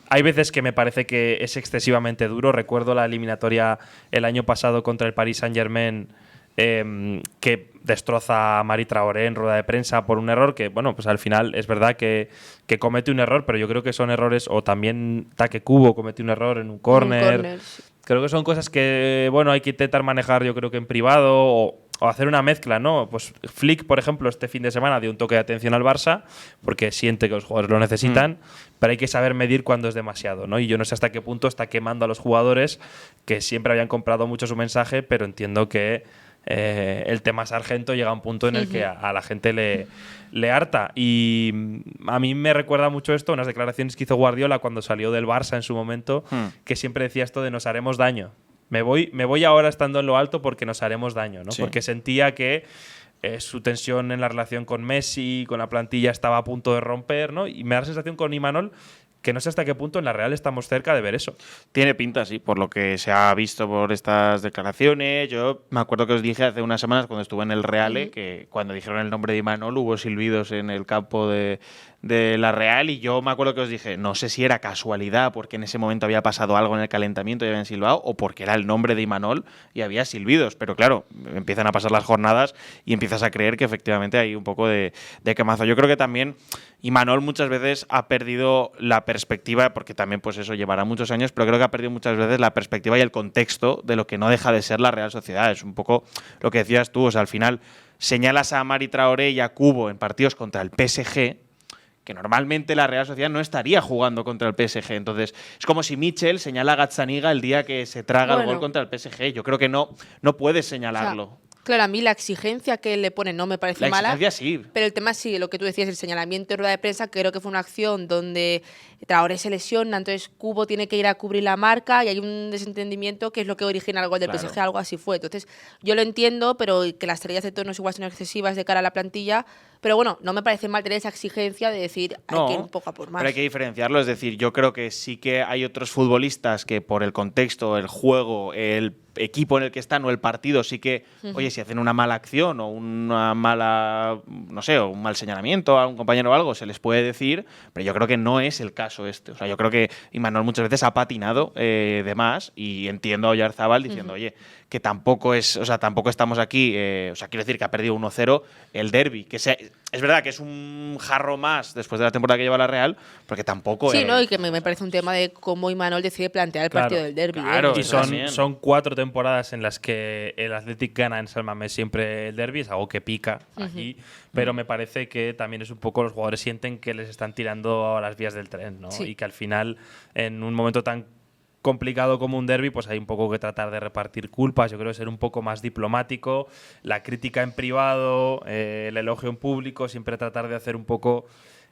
Hay veces que me parece que es excesivamente duro. Recuerdo la eliminatoria el año pasado contra el Paris Saint-Germain, que destroza a Mari Traoré en rueda de prensa por un error que, bueno, pues al final es verdad que comete un error, pero yo creo que son errores, o también Take Kubo comete un error en un córner. Sí. Creo que son cosas que, bueno, hay que intentar manejar, yo creo que en privado, o hacer una mezcla, ¿no? Pues Flick, por ejemplo, este fin de semana dio un toque de atención al Barça porque siente que los jugadores lo necesitan, pero hay que saber medir cuándo es demasiado, ¿no? Y yo no sé hasta qué punto está quemando a los jugadores que siempre habían comprado mucho su mensaje, pero entiendo que el tema Sargento llega a un punto en el que a la gente le harta. Y a mí me recuerda mucho esto, unas declaraciones que hizo Guardiola cuando salió del Barça en su momento, que siempre decía esto de nos haremos daño. Me voy ahora estando en lo alto porque nos haremos daño, ¿no? Sí. Porque sentía que su tensión en la relación con Messi, con la plantilla, estaba a punto de romper, ¿no? Y me da la sensación con Imanol que no sé hasta qué punto en la Real estamos cerca de ver eso. Tiene pinta, sí, por lo que se ha visto por estas declaraciones. Yo me acuerdo que os dije hace unas semanas cuando estuve en el Reale que cuando dijeron el nombre de Imanol hubo silbidos en el campo de la Real, y yo me acuerdo que os dije, no sé si era casualidad porque en ese momento había pasado algo en el calentamiento y habían silbado, o porque era el nombre de Imanol y había silbidos. Pero claro, empiezan a pasar las jornadas y empiezas a creer que efectivamente hay un poco de quemazo. Yo creo que también Imanol muchas veces ha perdido la perspectiva, porque también pues eso llevará muchos años, pero creo que ha perdido muchas veces la perspectiva y el contexto de lo que no deja de ser la Real Sociedad. Es un poco lo que decías tú, o sea, al final señalas a Mari Traoré y a Kubo en partidos contra el PSG, que normalmente la Real Sociedad no estaría jugando contra el PSG. Entonces, es como si Michel señala a Gazzaniga el día que se traga el gol contra el PSG. Yo creo que no puedes señalarlo. O sea, claro, a mí la exigencia que le pone no me parece mala. La exigencia sí. Pero el tema sí, lo que tú decías, el señalamiento en rueda de prensa, creo que fue una acción donde Traoré se lesiona, entonces Kubo tiene que ir a cubrir la marca y hay un desentendimiento que es lo que origina el gol del PSG, algo así fue. Entonces, yo lo entiendo, pero que las salidas de tonos igual son excesivas de cara a la plantilla. Pero bueno, no me parece mal tener esa exigencia de decir hay que ir un poco a por más. Pero hay que diferenciarlo, es decir, yo creo que sí que hay otros futbolistas que por el contexto, el juego, el equipo en el que están o el partido, sí que, oye, si hacen una mala acción o una mala, no sé, o un mal señalamiento a un compañero o algo, se les puede decir, pero yo creo que no es el caso este. O sea, yo creo que Imanol muchas veces ha patinado de más, y entiendo a Oyarzábal diciendo, oye, que tampoco es, o sea, tampoco estamos aquí, o sea, quiero decir que ha perdido 1-0 el derbi, que es verdad que es un jarro más después de la temporada que lleva la Real, porque tampoco sí, ¿no? Y que me parece un tema de cómo Imanol decide plantear el partido del derbi. Claro, Y son 4 temporadas en las que el Athletic gana en San Mamés siempre el derbi, es algo que pica aquí, pero me parece que también es un poco, los jugadores sienten que les están tirando a las vías del tren, ¿no? Sí. Y que al final, en un momento tan complicado como un derbi, pues hay un poco que tratar de repartir culpas. Yo creo que ser un poco más diplomático, la crítica en privado, el elogio en público, siempre tratar de hacer un poco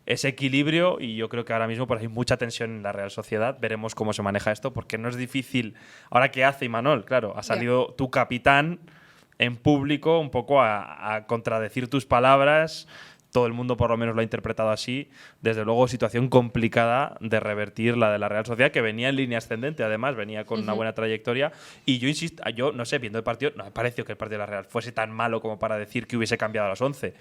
ese equilibrio, y yo creo que ahora mismo pues hay mucha tensión en la Real Sociedad. Veremos cómo se maneja esto, porque no es difícil. Ahora, ¿qué hace Imanol? Claro, ha salido tu capitán en público un poco a contradecir tus palabras. Todo el mundo por lo menos lo ha interpretado así. Desde luego, situación complicada de revertir la de la Real Sociedad, que venía en línea ascendente, además, venía con una buena trayectoria. Y yo insisto, yo no sé, viendo el partido, no me pareció que el partido de la Real fuese tan malo como para decir que hubiese cambiado a las 11.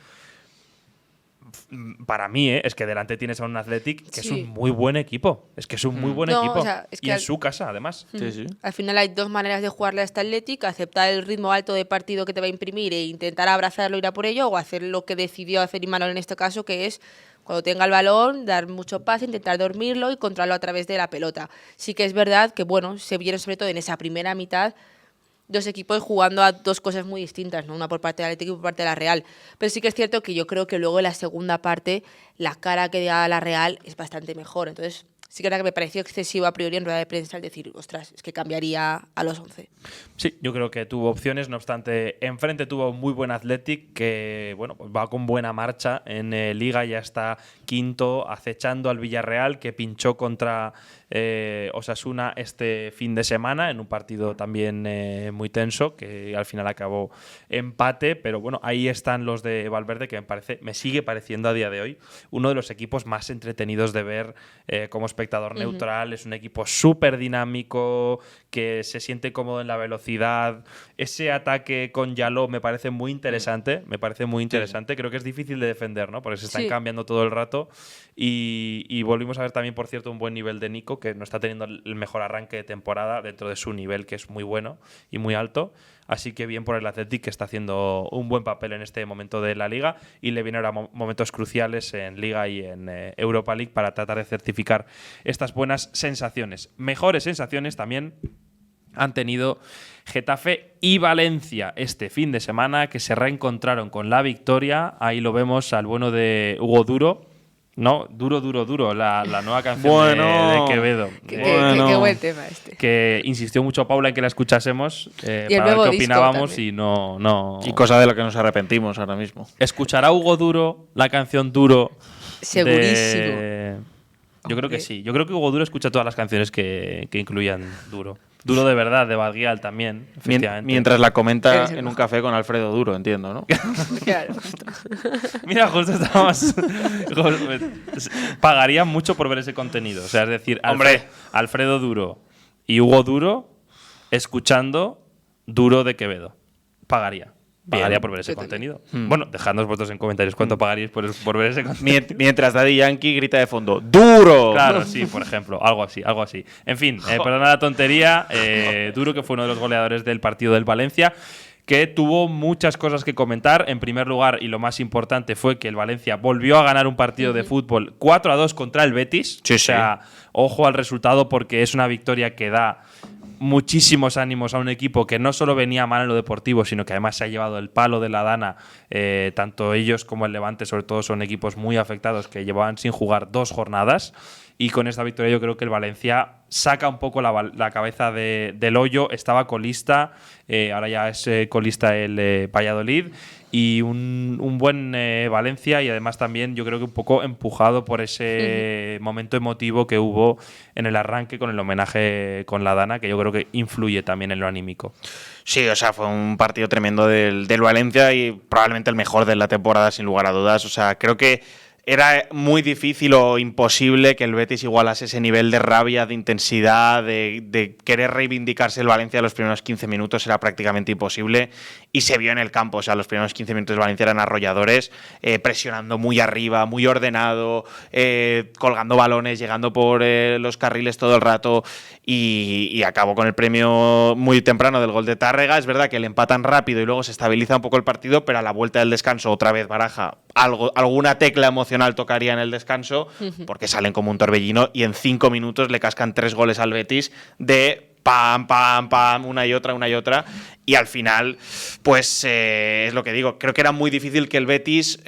Para mí, es que delante tienes a un Athletic que es un muy buen equipo. Es que es un muy buen equipo. O sea, es que y en su casa, además. Sí. Al final hay dos maneras de jugarle a este Athletic: aceptar el ritmo alto de partido que te va a imprimir e intentar abrazarlo, ir a por ello, o hacer lo que decidió hacer Imanol en este caso, que es, cuando tenga el balón, dar mucho pase, intentar dormirlo y controlarlo a través de la pelota. Sí que es verdad que, bueno, se vieron sobre todo en esa primera mitad dos equipos jugando a dos cosas muy distintas, ¿no? Una por parte del Atlético y por parte de la Real. Pero sí que es cierto que yo creo que luego en la segunda parte la cara que da la Real es bastante mejor. Entonces, sí que era que me pareció excesivo a priori en rueda de prensa el decir, ostras, es que cambiaría a los 11. Sí, yo creo que tuvo opciones, no obstante, enfrente tuvo un muy buen Athletic que bueno, pues va con buena marcha en Liga, ya está quinto, acechando al Villarreal, que pinchó contra Osasuna este fin de semana en un partido también muy tenso, que al final acabó empate, pero bueno, ahí están los de Valverde, que me sigue pareciendo a día de hoy uno de los equipos más entretenidos de ver como espectador neutral. Es un equipo súper dinámico, que se siente cómodo en la velocidad. Ese ataque con Yaló me parece muy interesante, creo que es difícil de defender, ¿no? Porque se están cambiando todo el rato y volvimos a ver también, por cierto, un buen nivel de Nico, que no está teniendo el mejor arranque de temporada dentro de su nivel, que es muy bueno y muy alto. Así que bien por el Athletic, que está haciendo un buen papel en este momento de la Liga y le vienen ahora momentos cruciales en Liga y en Europa League para tratar de certificar estas buenas sensaciones. Mejores sensaciones también han tenido Getafe y Valencia este fin de semana, que se reencontraron con la victoria. Ahí lo vemos al bueno de Hugo Duro. No, Duro, la nueva canción de Quevedo. Qué buen tema este. Que insistió mucho Paula en que la escuchásemos Y para el ver nuevo qué disco opinábamos también. y no. Y cosa de lo que nos arrepentimos ahora mismo. ¿Escuchará Hugo Duro la canción Duro? Segurísimo. Yo creo que Hombre. sí. Yo creo que Hugo Duro escucha todas las canciones que incluyan Duro. Duro de verdad, de Badguial también, efectivamente. Mientras la comenta Eres el en un mejor. café con Alfredo Duro, entiendo, ¿no? Claro, justo. Mira, justo estábamos. Pagaría mucho por ver ese contenido. O sea, es decir, Hombre. Alfredo Duro y Hugo Duro escuchando Duro de Quevedo. Pagaría por ver ese Yo también. contenido. Bueno, dejadnos vosotros en comentarios cuánto pagaríais por ver ese contenido. Mientras Daddy Yankee grita de fondo ¡Duro! Claro, sí, por ejemplo, algo así. En fin, perdona la tontería. Duro, que fue uno de los goleadores del partido del Valencia, que tuvo muchas cosas que comentar. En primer lugar, y lo más importante, fue que el Valencia volvió a ganar un partido de fútbol 4-2 contra el Betis. Sí, o sea, ojo al resultado, porque es una victoria que da muchísimos ánimos a un equipo que no solo venía mal en lo deportivo, sino que además se ha llevado el palo de la Dana. Tanto ellos como el Levante, sobre todo, son equipos muy afectados que llevaban sin jugar 2 jornadas. Y con esta victoria yo creo que el Valencia saca un poco la cabeza del hoyo. Estaba colista, ahora ya es colista el Valladolid. Y un buen Valencia, y además también yo creo que un poco empujado por ese momento emotivo que hubo en el arranque con el homenaje con la Dana, que yo creo que influye también en lo anímico. Sí, o sea, fue un partido tremendo del Valencia y probablemente el mejor de la temporada, sin lugar a dudas. O sea, creo que era muy difícil o imposible que el Betis igualase ese nivel de rabia, de intensidad, de querer reivindicarse el Valencia en los primeros 15 minutos. Era prácticamente imposible y se vio en el campo. O sea, los primeros 15 minutos del Valencia eran arrolladores, presionando muy arriba, muy ordenado, colgando balones, llegando por los carriles todo el rato y acabó con el premio muy temprano del gol de Tárrega. Es verdad que le empatan rápido y luego se estabiliza un poco el partido, pero a la vuelta del descanso otra vez Baraja alguna tecla emocional tocaría en el descanso, porque salen como un torbellino y en 5 minutos le cascan 3 goles al Betis de pam, pam, pam, una y otra. Y al final, pues es lo que digo, creo que era muy difícil que el Betis,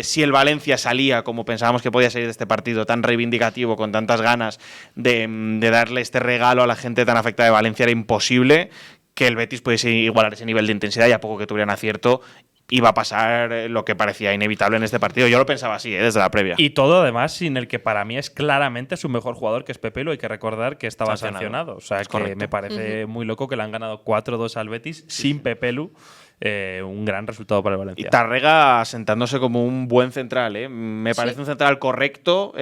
si el Valencia salía como pensábamos que podía salir de este partido, tan reivindicativo, con tantas ganas de darle este regalo a la gente tan afectada de Valencia, era imposible que el Betis pudiese igualar ese nivel de intensidad, y a poco que tuvieran acierto iba a pasar lo que parecía inevitable en este partido. Yo lo pensaba así, desde la previa. Y todo, además, sin el que para mí es claramente su mejor jugador, que es Pepelu. Hay que recordar que estaba sancionado. O sea, que me parece muy loco que le han ganado 4-2 al Betis sin Pepelu. Un gran resultado para el Valencia. Y Tárrega asentándose como un buen central. Me parece un central correcto,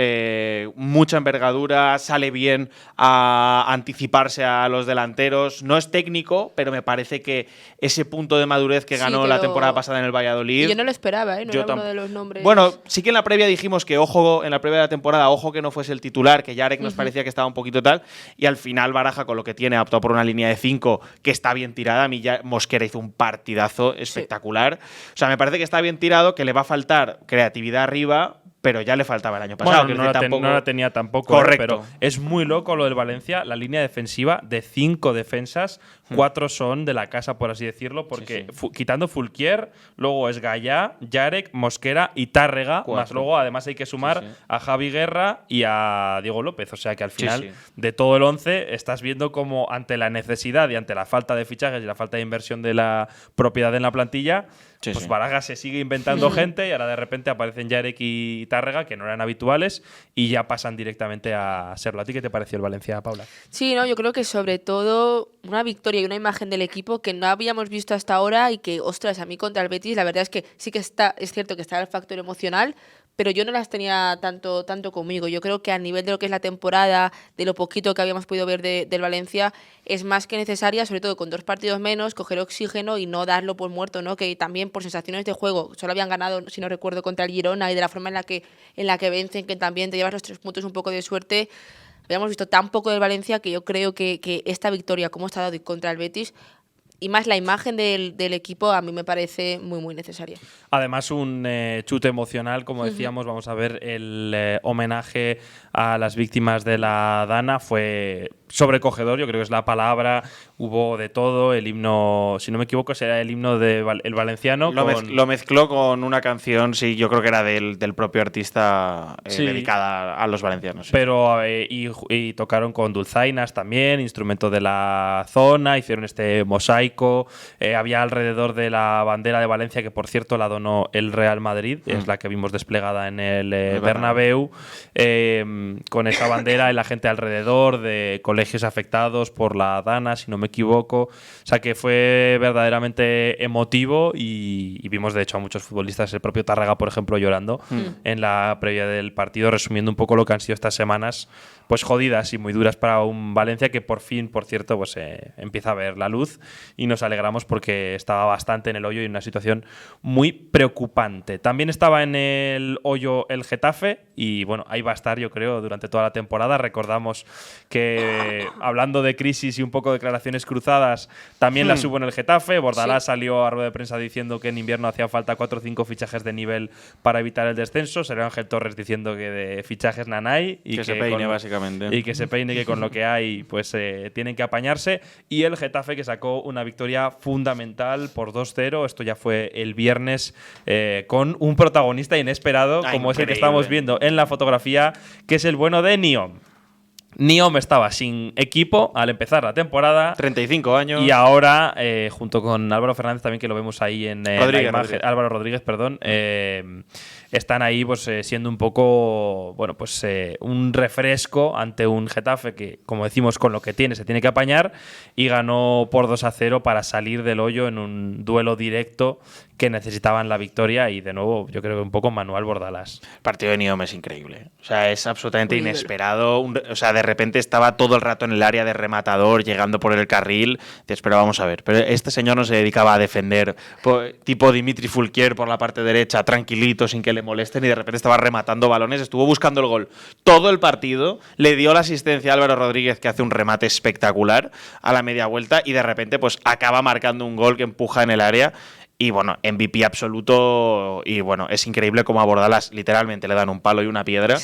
mucha envergadura, sale bien a anticiparse a los delanteros. No es técnico, pero me parece que ese punto de madurez que ganó la temporada pasada en el Valladolid… Y yo no lo esperaba, no era uno de los nombres… Bueno, sí que en la previa dijimos que en la previa de la temporada, ojo que no fuese el titular, que Yarek nos parecía que estaba un poquito tal, y al final Baraja, con lo que tiene, ha optado por una línea de 5 que está bien tirada. A mí ya Mosquera hizo un partidazo espectacular. O sea, me parece que está bien tirado, que le va a faltar creatividad arriba, pero ya le faltaba el año pasado. Bueno, no la tenía tampoco. Correcto. Pero es muy loco lo del Valencia. La línea defensiva, de 5 defensas, 4 son de la casa, por así decirlo, porque quitando Fulquier, luego es Gallá, Yarek, Mosquera y Tárrega, 4. más luego además hay que sumar a Javi Guerra y a Diego López. O sea que al final, de todo el 11, estás viendo como ante la necesidad y ante la falta de fichajes y la falta de inversión de la propiedad en la plantilla, Baraga se sigue inventando gente y ahora de repente aparecen Yarek y Tárrega, que no eran habituales, y ya pasan directamente a serlo. ¿A ti qué te pareció el Valencia, Paula? Sí, no, yo creo que sobre todo una victoria y una imagen del equipo que no habíamos visto hasta ahora y que, ostras, a mí contra el Betis la verdad es que sí que es cierto que está el factor emocional, pero yo no las tenía tanto conmigo. Yo creo que a nivel de lo que es la temporada, de lo poquito que habíamos podido ver del Valencia, es más que necesaria, sobre todo con 2 partidos menos, coger oxígeno y no darlo por muerto, ¿no? Que también por sensaciones de juego, solo habían ganado, si no recuerdo, contra el Girona, y de la forma en la que vencen, que también te llevas los 3 puntos, un poco de suerte. Habíamos visto tan poco del Valencia que yo creo que esta victoria, como está dado contra el Betis, y más la imagen del equipo, a mí me parece muy, muy necesaria. Además, un chute emocional, como decíamos, vamos a ver el homenaje a las víctimas de la Dana. Fue sobrecogedor, yo creo que es la palabra. Hubo de todo. El himno, si no me equivoco, será el himno del valenciano. Lo mezcló con una canción, sí, yo creo que era del propio artista, dedicada a los valencianos. Sí. Pero y tocaron con dulzainas también, instrumento de la zona, hicieron este mosaico. Había alrededor de la bandera de Valencia, que por cierto la donó el Real Madrid, es la que vimos desplegada en el Bernabéu, con esa bandera y la gente alrededor de colegios afectados por la Dana, si no me equivoco. O sea que fue verdaderamente emotivo y vimos de hecho a muchos futbolistas, el propio Tárrega, por ejemplo, llorando en la previa del partido, resumiendo un poco lo que han sido estas semanas pues jodidas y muy duras para un Valencia que por fin, por cierto, pues empieza a ver la luz y nos alegramos porque estaba bastante en el hoyo y en una situación muy preocupante. También estaba en el hoyo el Getafe y bueno, ahí va a estar, yo creo, durante toda la temporada. Recordamos que hablando de crisis y un poco de declaraciones cruzadas, también las hubo en el Getafe. Bordalás salió a rueda de prensa diciendo que en invierno hacía falta 4 o 5 fichajes de nivel para evitar el descenso. Sergio Ángel Torres diciendo que de fichajes nanay y que se peine, básicamente. Y que se peine, que con lo que hay pues tienen que apañarse. Y el Getafe, que sacó una victoria fundamental por 2-0. Esto ya fue el viernes, con un protagonista inesperado, como es el que estamos viendo en la fotografía, que es el bueno de Niom. Niom estaba sin equipo al empezar la temporada. 35 años. Y ahora, junto con Álvaro Fernández también, que lo vemos ahí en la imagen. Rodríguez. Álvaro Rodríguez, perdón. Están ahí pues siendo un poco, bueno, pues un refresco ante un Getafe que, como decimos, con lo que tiene se tiene que apañar, y ganó por 2-0 para salir del hoyo en un duelo directo que necesitaban la victoria. Y de nuevo, yo creo que un poco Manuel Bordalás. El partido de Niom es increíble. O sea, es absolutamente inesperado. O sea, de repente estaba todo el rato en el área de rematador, llegando por el carril. Pero vamos a ver. Pero este señor no se dedicaba a defender, tipo Dimitri Fulquier por la parte derecha, tranquilito, sin que le molesten, y de repente estaba rematando balones. Estuvo buscando el gol todo el partido. Le dio la asistencia a Álvaro Rodríguez, que hace un remate espectacular a la media vuelta, y de repente pues acaba marcando un gol que empuja en el área. Y bueno, MVP absoluto. Y bueno, es increíble cómo a Bordalás literalmente le dan un palo y una piedra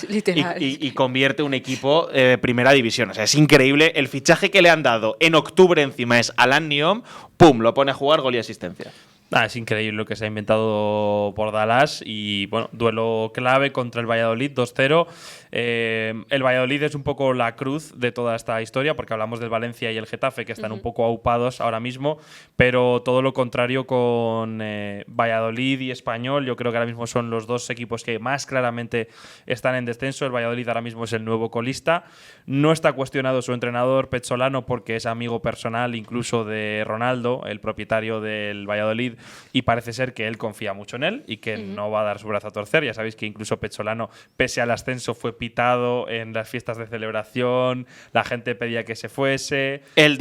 y convierte un equipo primera división. O sea, es increíble. El fichaje que le han dado en octubre encima es Alan Niom. ¡Pum! Lo pone a jugar, gol y asistencia. Es increíble lo que se ha inventado Bordalás. Y bueno, duelo clave contra el Valladolid, 2-0. El Valladolid es un poco la cruz de toda esta historia, porque hablamos del Valencia y el Getafe, que están un poco aupados ahora mismo, pero todo lo contrario con Valladolid y Español. Yo creo que ahora mismo son los 2 equipos que más claramente están en descenso. El Valladolid ahora mismo es el nuevo colista. No está cuestionado su entrenador, Pezzolano, porque es amigo personal incluso de Ronaldo, el propietario del Valladolid, y parece ser que él confía mucho en él y que no va a dar su brazo a torcer. Ya sabéis que incluso Pezzolano, pese al ascenso, fue pitado en las fiestas de celebración, la gente pedía que se fuese. Él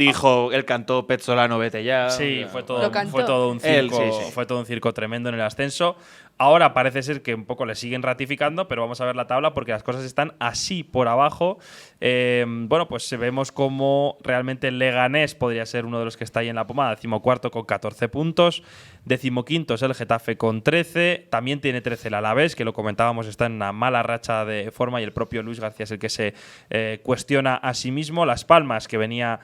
cantó Pezzolano, vete ya. Sí, fue todo un circo, fue todo un circo tremendo en el ascenso. Ahora parece ser que un poco le siguen ratificando, pero vamos a ver la tabla porque las cosas están así por abajo. Bueno, pues vemos como realmente el Leganés podría ser uno de los que está ahí en la pomada, 14º con 14 puntos, 15º es el Getafe con 13, también tiene 13 el Alavés, que lo comentábamos, está en una mala racha de forma y el propio Luis García es el que se cuestiona a sí mismo. Las Palmas, que venía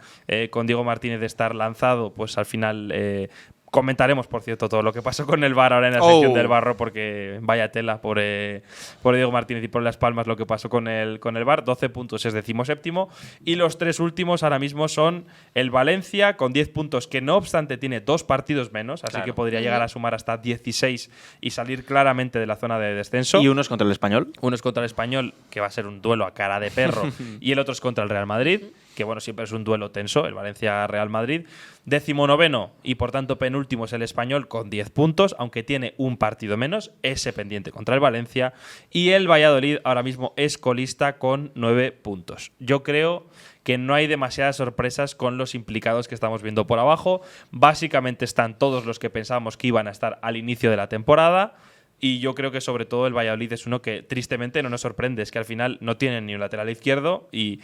con Diego Martínez de estar lanzado, pues al final… comentaremos, por cierto, todo lo que pasó con el VAR ahora en la sección del Barro, porque vaya tela por Diego Martínez y por Las Palmas lo que pasó con el VAR. 12 puntos es 17º. Y los 3 últimos ahora mismo son el Valencia con 10 puntos, que no obstante tiene 2 partidos menos, así que podría llegar a sumar hasta 16 y salir claramente de la zona de descenso. ¿Y uno es contra el Español? Uno es contra el Español, que va a ser un duelo a cara de perro, y el otro es contra el Real Madrid, que bueno, siempre es un duelo tenso, el Valencia-Real Madrid. 19º y por tanto penúltimo es el Español con 10 puntos, aunque tiene un partido menos, ese pendiente contra el Valencia. Y el Valladolid ahora mismo es colista con 9 puntos. Yo creo que no hay demasiadas sorpresas con los implicados que estamos viendo por abajo. Básicamente están todos los que pensábamos que iban a estar al inicio de la temporada. Y yo creo que sobre todo el Valladolid es uno que tristemente no nos sorprende, es que al final no tienen ni un lateral izquierdo y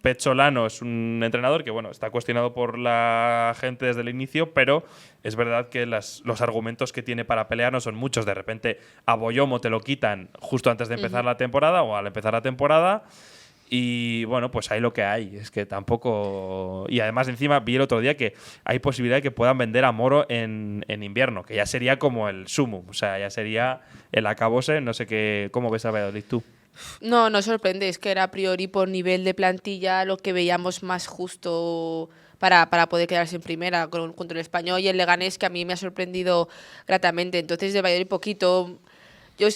Pezzolano es un entrenador que bueno, está cuestionado por la gente desde el inicio, pero es verdad que los argumentos que tiene para pelear no son muchos. De repente a Boyomo te lo quitan justo antes de empezar la temporada o al empezar la temporada. Y bueno, pues hay lo que hay. Es que tampoco… Y además encima vi el otro día que hay posibilidad de que puedan vender a Moro en invierno, que ya sería como el sumum. O sea, ya sería el acabose. No sé qué… ¿Cómo ves a Valladolid tú? No sorprende. Es que era a priori por nivel de plantilla lo que veíamos más justo para poder quedarse en primera contra el Español y el Leganés, que a mí me ha sorprendido gratamente. Entonces de Valladolid poquito…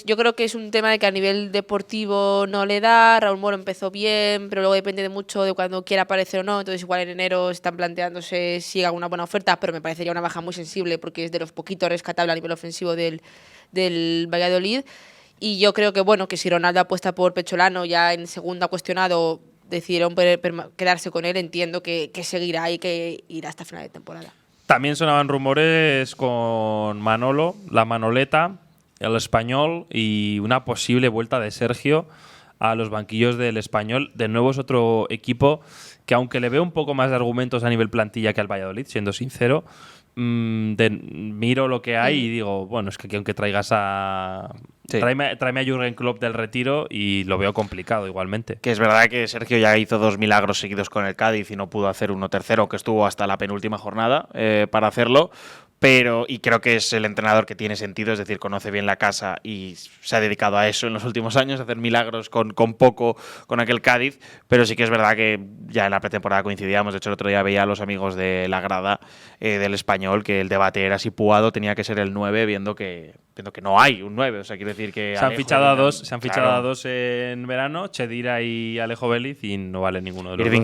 Yo creo que es un tema de que a nivel deportivo no le da. Raúl Moro empezó bien, pero luego depende de mucho de cuando quiera aparecer o no. Entonces igual en enero están planteándose si haga una buena oferta, pero me parecería una baja muy sensible porque es de los poquitos rescatables a nivel ofensivo del Valladolid. Y yo creo que bueno, que si Ronaldo apuesta por Pezzolano, ya en segunda cuestionado decidieron quedarse con él, entiendo que seguirá y que irá hasta final de temporada. También sonaban rumores con Manolo, la Manoleta, el Español y una posible vuelta de Sergio a los banquillos del Español. De nuevo es otro equipo que, aunque le veo un poco más de argumentos a nivel plantilla que al Valladolid, siendo sincero, miro lo que hay y digo, bueno, es que aquí aunque traigas a… Sí. Tráeme a Jürgen Klopp del retiro y lo veo complicado igualmente. Que es verdad que Sergio ya hizo 2 milagros seguidos con el Cádiz y no pudo hacer uno tercero, que estuvo hasta la penúltima jornada para hacerlo. Y creo que es el entrenador que tiene sentido, es decir, conoce bien la casa y se ha dedicado a eso en los últimos años, a hacer milagros con poco con aquel Cádiz, pero sí que es verdad que ya en la pretemporada coincidíamos. De hecho, el otro día veía a los amigos de la grada del Español que el debate era si Puado tenía que ser el 9, viendo que no hay un 9. O sea, quiero decir que se han fichado a dos en verano, Chedira y Alejo Vélez, y no vale ninguno de los dos.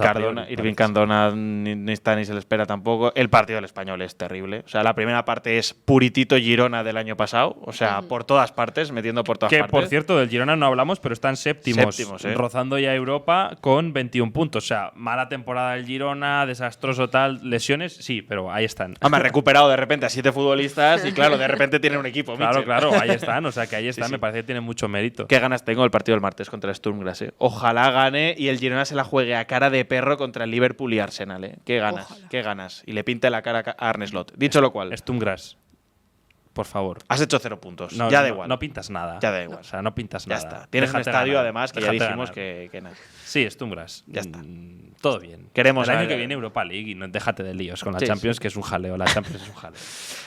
Irving Cardona ni está ni se le espera tampoco. El partido del Español es terrible. O sea, la primera parte es puritito Girona del año pasado. O sea, por todas partes, metiendo por todas partes. Que, por cierto, del Girona no hablamos, pero están séptimos rozando ya Europa con 21 puntos. O sea, mala temporada del Girona, desastroso tal, lesiones, sí, pero ahí están. Me ha recuperado de repente a 7 futbolistas y claro, de repente tiene un equipo. Claro, ahí están. O sea, que ahí están, sí. Me parece que tiene mucho mérito. Qué ganas tengo el partido del martes contra el Sturm Graz. Ojalá gane y el Girona se la juegue a cara de perro contra el Liverpool y Arsenal. Qué ganas, ojalá. Qué ganas. Y le pinte la cara a Arne Slot. Dicho lo cual. Sturm Graz. Por favor. Has hecho 0 puntos. No, ya da igual. No pintas nada. Ya da igual. O sea, no pintas nada. Ya está. Tienes un estadio, además, que ya dijimos que nada. Sí, Sturm Graz. Ya está. Todo bien. Queremos el año que viene Europa League y no, déjate de líos con la Champions, que es un jaleo. La Champions es un jaleo.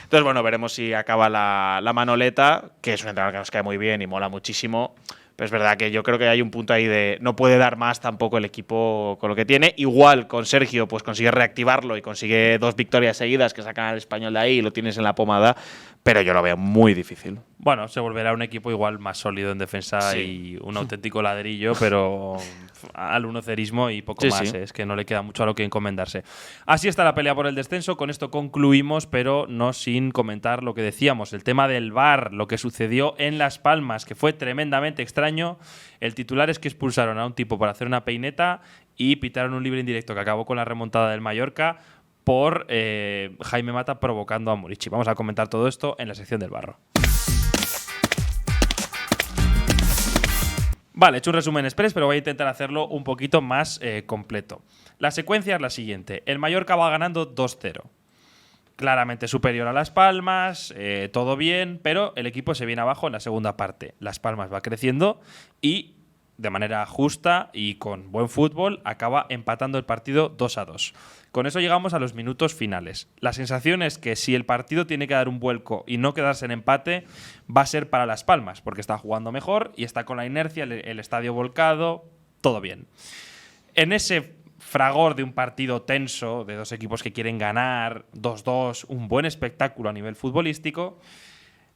Entonces, bueno, veremos si acaba la Manoleta, que es un entrenador que nos cae muy bien y mola muchísimo. Pero es verdad que yo creo que hay un punto ahí de no puede dar más tampoco el equipo con lo que tiene. Igual con Sergio pues consigue reactivarlo y consigue 2 victorias seguidas que sacan al Español de ahí y lo tienes en la pomada, pero yo lo veo muy difícil. Bueno, se volverá un equipo igual más sólido en defensa y un auténtico ladrillo, pero al unocerismo y poco más. Sí. Es que no le queda mucho a lo que encomendarse. Así está la pelea por el descenso. Con esto concluimos, pero no sin comentar lo que decíamos. El tema del VAR, lo que sucedió en Las Palmas, que fue tremendamente extraño. El titular es que expulsaron a un tipo por hacer una peineta y pitaron un libre indirecto que acabó con la remontada del Mallorca por Jaime Mata provocando a Murici. Vamos a comentar todo esto en la sección del Barro. Vale, he hecho un resumen express, pero voy a intentar hacerlo un poquito más completo. La secuencia es la siguiente. El Mallorca va ganando 2-0. Claramente superior a Las Palmas, todo bien, pero el equipo se viene abajo en la segunda parte. Las Palmas va creciendo y, de manera justa y con buen fútbol, acaba empatando el partido 2-2. Con eso llegamos a los minutos finales. La sensación es que si el partido tiene que dar un vuelco y no quedarse en empate, va a ser para Las Palmas, porque está jugando mejor y está con la inercia, el estadio volcado, todo bien. En ese fragor de un partido tenso, de dos equipos que quieren ganar, 2-2, un buen espectáculo a nivel futbolístico,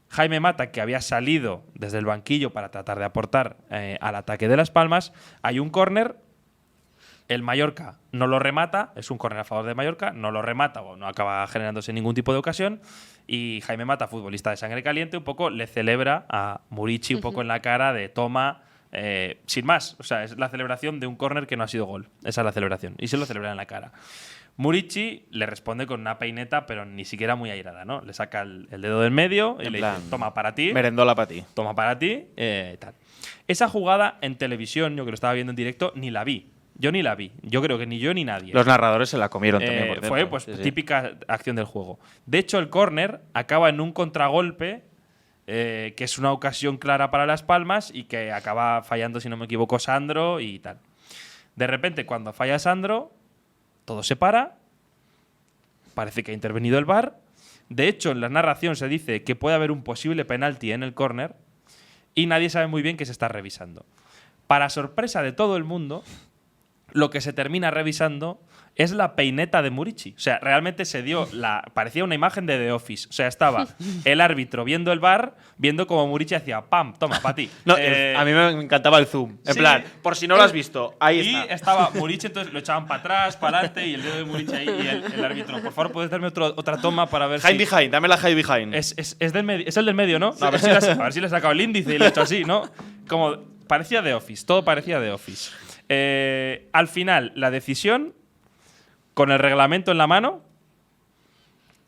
Jaime Mata, que había salido desde el banquillo para tratar de aportar al ataque de Las Palmas, hay un córner. El Mallorca no lo remata, es un córner a favor de Mallorca, no lo remata o no acaba generándose ningún tipo de ocasión. Y Jaime Mata, futbolista de sangre caliente, un poco le celebra a Murici un poco en la cara de toma, sin más. O sea, es la celebración de un córner que no ha sido gol. Esa es la celebración. Y se lo celebra en la cara. Murici le responde con una peineta, pero ni siquiera muy airada, ¿no? Le saca el dedo del medio y le dice, toma para ti. Merendola para ti. Toma para ti, tal. Esa jugada en televisión, yo que lo estaba viendo en directo, ni la vi. Yo ni la vi. Yo creo que ni yo ni nadie. Los narradores se la comieron también, por cierto. Fue pues típica acción del juego. De hecho, el córner acaba en un contragolpe, que es una ocasión clara para Las Palmas y que acaba fallando, si no me equivoco, Sandro y tal. De repente, cuando falla Sandro, todo se para. Parece que ha intervenido el VAR. De hecho, en la narración se dice que puede haber un posible penalti en el córner y nadie sabe muy bien qué se está revisando. Para sorpresa de todo el mundo, lo que se termina revisando es la peineta de Murici. O sea, realmente se dio parecía una imagen de The Office. O sea, estaba el árbitro viendo el VAR, viendo como Murici hacía ¡pam! Toma, para ti. No, a mí me encantaba el zoom. En plan, por si no lo has visto, ahí está. Y estaba Murici, entonces lo echaban para atrás, para adelante, y el dedo de Murici ahí, y el árbitro. Por favor, ¿puedes darme otra toma para ver hide behind, dame la hide behind. Es el del medio, ¿no? A ver si le he sacado el índice y le he hecho así, ¿no? Como parecía The Office, todo parecía The Office. Al final, la decisión, con el reglamento en la mano,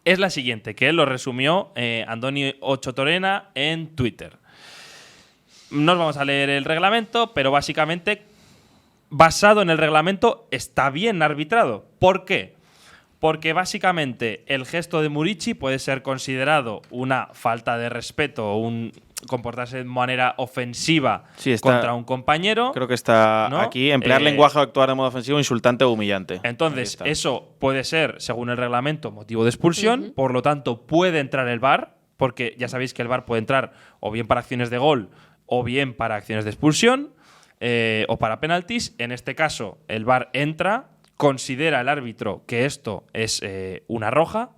es la siguiente, que él lo resumió Andoni Ocho Torena en Twitter. No os vamos a leer el reglamento, pero básicamente, basado en el reglamento, está bien arbitrado. ¿Por qué? Porque básicamente el gesto de Murici puede ser considerado una falta de respeto o un comportarse de manera ofensiva contra un compañero. Creo que está, ¿no?, aquí. Emplear lenguaje o actuar de modo ofensivo, insultante o humillante. Entonces, eso puede ser, según el reglamento, motivo de expulsión. Por lo tanto, puede entrar el VAR, porque ya sabéis que el VAR puede entrar o bien para acciones de gol o bien para acciones de expulsión o para penaltis. En este caso, el VAR entra, considera el árbitro que esto es una roja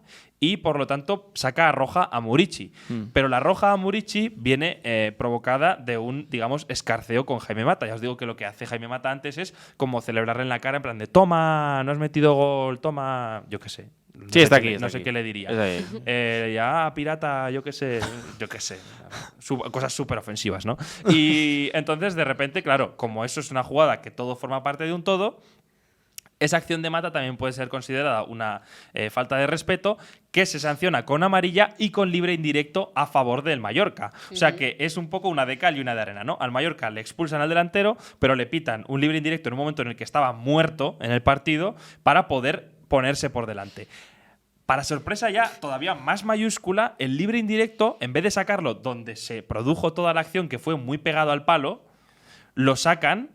y, por lo tanto, saca roja a Murici. Pero la roja a Murici viene provocada de un, digamos, escarceo con Jaime Mata. Ya os digo que lo que hace Jaime Mata antes es como celebrarle en la cara en plan de toma, no has metido gol, toma, yo qué sé. Sí, está aquí. No sé qué le diría. Ya, pirata, yo qué sé. Cosas súper ofensivas, ¿no? Y entonces, de repente, claro, como eso es una jugada que todo forma parte de un todo, esa acción de Mata también puede ser considerada una falta de respeto que se sanciona con amarilla y con libre indirecto a favor del Mallorca. O sea que es un poco una de cal y una de arena, ¿no? Al Mallorca le expulsan al delantero, pero le pitan un libre indirecto en un momento en el que estaba muerto en el partido para poder ponerse por delante. Para sorpresa ya todavía más mayúscula, el libre indirecto, en vez de sacarlo donde se produjo toda la acción, que fue muy pegado al palo, lo sacan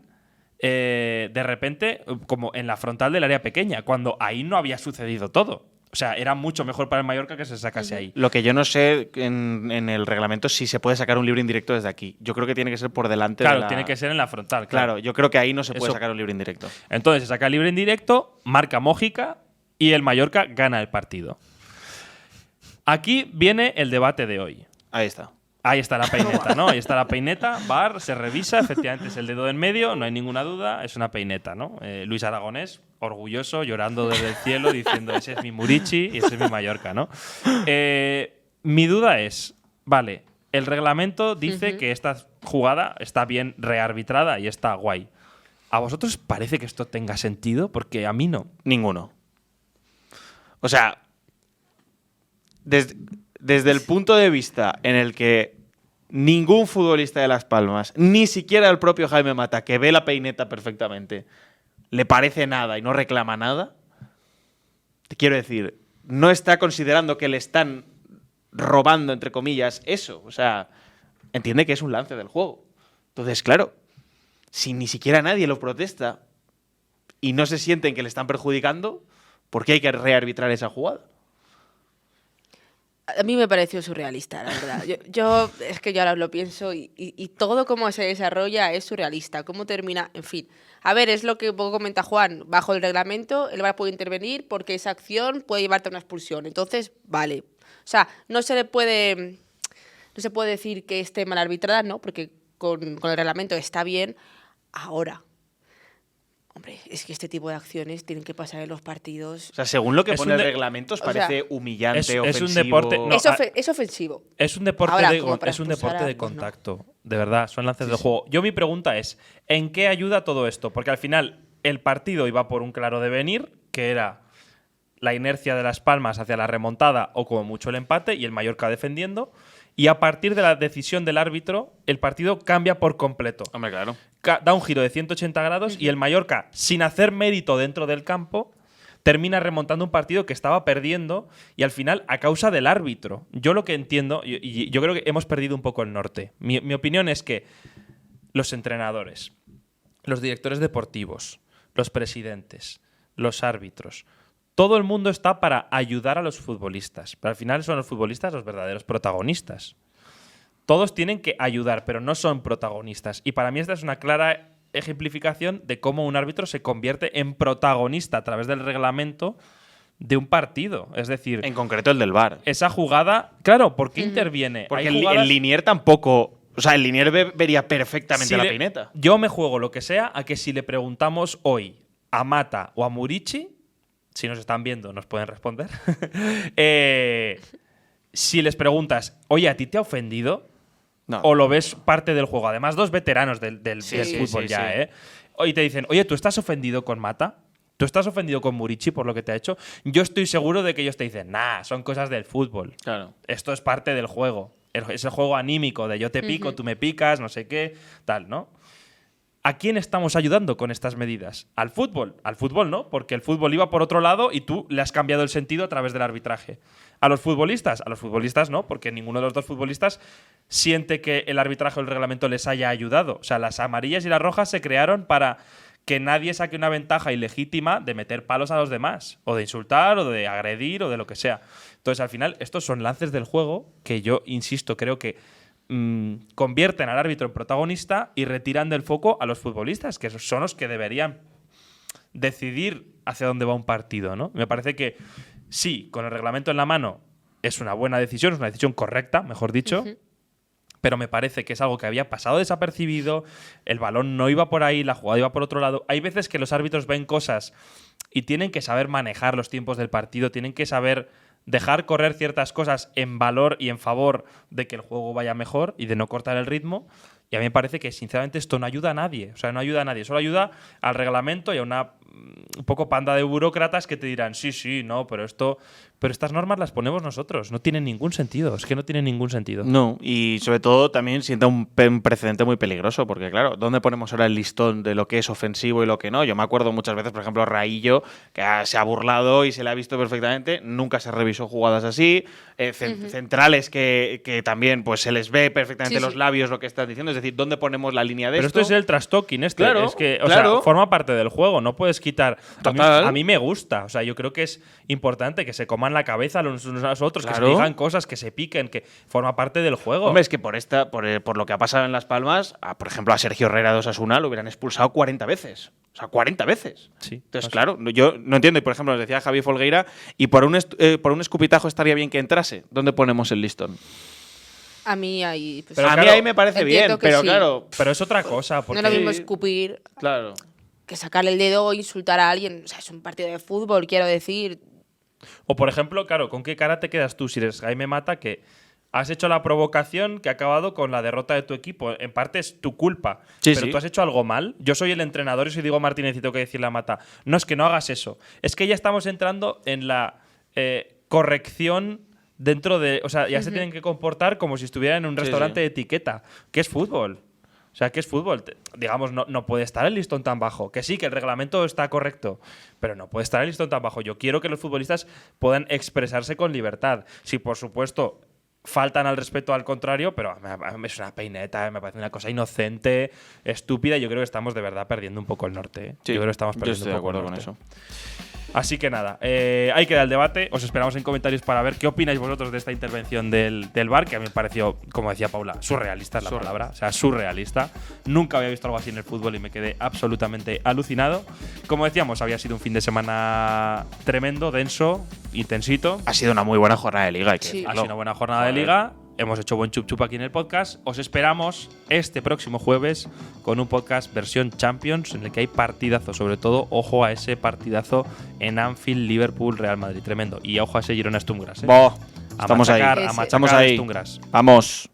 de repente como en la frontal del área pequeña, cuando ahí no había sucedido todo. O sea, era mucho mejor para el Mallorca que se sacase ahí. Lo que yo no sé en el reglamento es si se puede sacar un libre indirecto desde aquí. Yo creo que tiene que ser por delante de la… Tiene que ser en la frontal. Claro, yo creo que ahí no se puede sacar un libre indirecto. Entonces se saca el libre indirecto, marca Mójica y el Mallorca gana el partido. Aquí viene el debate de hoy. Ahí está. Ahí está la peineta, ¿no? Ahí está la peineta, VAR, se revisa, efectivamente es el dedo en medio, no hay ninguna duda, es una peineta, ¿no? Luis Aragonés, orgulloso, llorando desde el cielo, diciendo ese es mi Murici y ese es mi Mallorca, ¿no? Mi duda es, vale, el reglamento dice que esta jugada está bien rearbitrada y está guay. ¿A vosotros parece que esto tenga sentido? Porque a mí no. Ninguno. O sea, desde el punto de vista en el que ningún futbolista de Las Palmas, ni siquiera el propio Jaime Mata, que ve la peineta perfectamente, le parece nada y no reclama nada, te quiero decir, no está considerando que le están robando, entre comillas, eso. O sea, entiende que es un lance del juego. Entonces, claro, si ni siquiera nadie lo protesta y no se sienten que le están perjudicando, ¿por qué hay que rearbitrar esa jugada? A mí me pareció surrealista, la verdad. Yo es que yo ahora lo pienso y todo cómo se desarrolla es surrealista. Cómo termina, en fin. A ver, es lo que un poco comenta Juan. Bajo el reglamento, el VAR puede intervenir porque esa acción puede llevarte a una expulsión. Entonces, vale. O sea, no se puede decir que esté mal arbitrada, ¿no? Porque con el reglamento está bien. Ahora, hombre, es que este tipo de acciones tienen que pasar en los partidos. O sea, según lo que Es pone un el de- reglamento, os o sea, parece humillante, es ofensivo. un deporte- no, Es ofensivo. Es un deporte Ahora, de, como para es un expulsar deporte a de ambos, ¿no? contacto. De verdad, son lances del juego. Yo mi pregunta es, ¿en qué ayuda todo esto? Porque al final el partido iba por un claro devenir, que era la inercia de Las Palmas hacia la remontada o como mucho el empate y el Mallorca defendiendo. Y a partir de la decisión del árbitro, el partido cambia por completo. Hombre, claro. Da un giro de 180 grados y el Mallorca, sin hacer mérito dentro del campo, termina remontando un partido que estaba perdiendo y al final a causa del árbitro. Yo lo que entiendo, y yo creo que hemos perdido un poco el norte. Mi opinión es que los entrenadores, los directores deportivos, los presidentes, los árbitros, todo el mundo está para ayudar a los futbolistas. Pero al final son los futbolistas los verdaderos protagonistas. Todos tienen que ayudar, pero no son protagonistas. Y para mí esta es una clara ejemplificación de cómo un árbitro se convierte en protagonista a través del reglamento de un partido. Es decir, En concreto el del VAR. esa jugada, claro, ¿por qué interviene? Porque Hay el jugadas- Linier tampoco... O sea, el Linier vería perfectamente si la le- peineta. Yo me juego lo que sea a que si le preguntamos hoy a Mata o a Murici, si nos están viendo nos pueden responder, si les preguntas, oye, ¿a ti te ha ofendido? No. O lo ves parte del juego. Además, dos veteranos del Sí, del sí, fútbol sí, ya, sí. ¿eh? Y te dicen, oye, ¿tú estás ofendido con Mata? ¿Tú estás ofendido con Murici por lo que te ha hecho? Yo estoy seguro de que ellos te dicen, nah, son cosas del fútbol. Claro. Esto es parte del juego. Es el juego anímico de yo te pico, tú me picas, no sé qué, tal, ¿no? ¿A quién estamos ayudando con estas medidas? ¿Al fútbol? Al fútbol no, porque el fútbol iba por otro lado y tú le has cambiado el sentido a través del arbitraje. ¿A los futbolistas? A los futbolistas no, porque ninguno de los dos futbolistas siente que el arbitraje o el reglamento les haya ayudado. O sea, las amarillas y las rojas se crearon para que nadie saque una ventaja ilegítima de meter palos a los demás, o de insultar, o de agredir, o de lo que sea. Entonces, al final, estos son lances del juego que yo, insisto, creo que convierten al árbitro en protagonista y retiran del foco a los futbolistas, que son los que deberían decidir hacia dónde va un partido, ¿no? Me parece que sí, con el reglamento en la mano es una buena decisión, es una decisión correcta, mejor dicho, pero me parece que es algo que había pasado desapercibido, el balón no iba por ahí, la jugada iba por otro lado. Hay veces que los árbitros ven cosas y tienen que saber manejar los tiempos del partido, tienen que saber dejar correr ciertas cosas en valor y en favor de que el juego vaya mejor y de no cortar el ritmo. Y a mí me parece que, sinceramente, esto no ayuda a nadie. O sea, no ayuda a nadie. Solo ayuda al reglamento y a una un poco panda de burócratas que te dirán, sí, no, pero estas normas las ponemos nosotros. No tienen ningún sentido. Es que no tienen ningún sentido. No, y sobre todo también sienta un precedente muy peligroso, porque claro, ¿dónde ponemos ahora el listón de lo que es ofensivo y lo que no? Yo me acuerdo muchas veces, por ejemplo, Raillo, que se ha burlado y se le ha visto perfectamente, nunca se revisó jugadas así, centrales que también pues se les ve perfectamente los labios lo que están diciendo, es decir, ¿dónde ponemos la línea de pero esto? esto es el trash talking Claro, es que, claro. sea, forma parte del juego, no puedes quitar. Total. A mí me gusta, o sea, yo creo que es importante que se coman la cabeza los unos a los otros, que Claro. se digan cosas, que se piquen, que forma parte del juego. Hombre, es que por lo que ha pasado en Las Palmas, por ejemplo, a Sergio Herrera de Osasuna lo hubieran expulsado 40 veces. O sea, 40 veces. Sí, Entonces, no sé. claro, yo no entiendo. Y, por ejemplo, nos decía Javi Folgueira, y por un escupitajo estaría bien que entrase. ¿Dónde ponemos el listón? A mí ahí... pues, Pero a mí claro, ahí me parece entiendo bien, que pero sí. claro… Pero es otra cosa, no porque es lo mismo escupir Claro. que sacarle el dedo o insultar a alguien. O sea, es un partido de fútbol, quiero decir. O, por ejemplo, claro, ¿con qué cara te quedas tú si eres Jaime Mata que has hecho la provocación que ha acabado con la derrota de tu equipo? En parte es tu culpa, Sí, pero sí. tú has hecho algo mal. Yo soy el entrenador y soy Diego Martínez y tengo que decirle a Mata, no, es que no hagas eso. Es que ya estamos entrando en la corrección dentro de… O sea, ya se tienen que comportar como si estuvieran en un restaurante de etiqueta. ¿Qué es fútbol? O sea, ¿qué es fútbol? Digamos, no puede estar el listón tan bajo. Que sí, que el reglamento está correcto, pero no puede estar el listón tan bajo. Yo quiero que los futbolistas puedan expresarse con libertad. Si, por supuesto, faltan al respeto al contrario, pero me es una peineta, me parece una cosa inocente, estúpida, y yo creo que estamos de verdad perdiendo un poco el norte. Sí, yo creo que estamos perdiendo estoy un poco de acuerdo el norte. con eso. Así que nada, ahí queda el debate. Os esperamos en comentarios para ver qué opináis vosotros de esta intervención del VAR, que a mí me pareció, como decía Paula, surrealista es la palabra. O sea, surrealista. Nunca había visto algo así en el fútbol y me quedé absolutamente alucinado. Como decíamos, había sido un fin de semana tremendo, denso, intensito. Ha sido una muy buena jornada de liga. Sí. Ha sido una buena jornada de liga. Hemos hecho buen chup chup aquí en el podcast. Os esperamos este próximo jueves con un podcast versión Champions en el que hay partidazo. Sobre todo, ojo a ese partidazo en Anfield, Liverpool, Real Madrid. Tremendo. Y ojo a ese Girona Sturm Graz. Estamos ahí. A machacar Estamos a ahí. Sturm Graz. Vamos.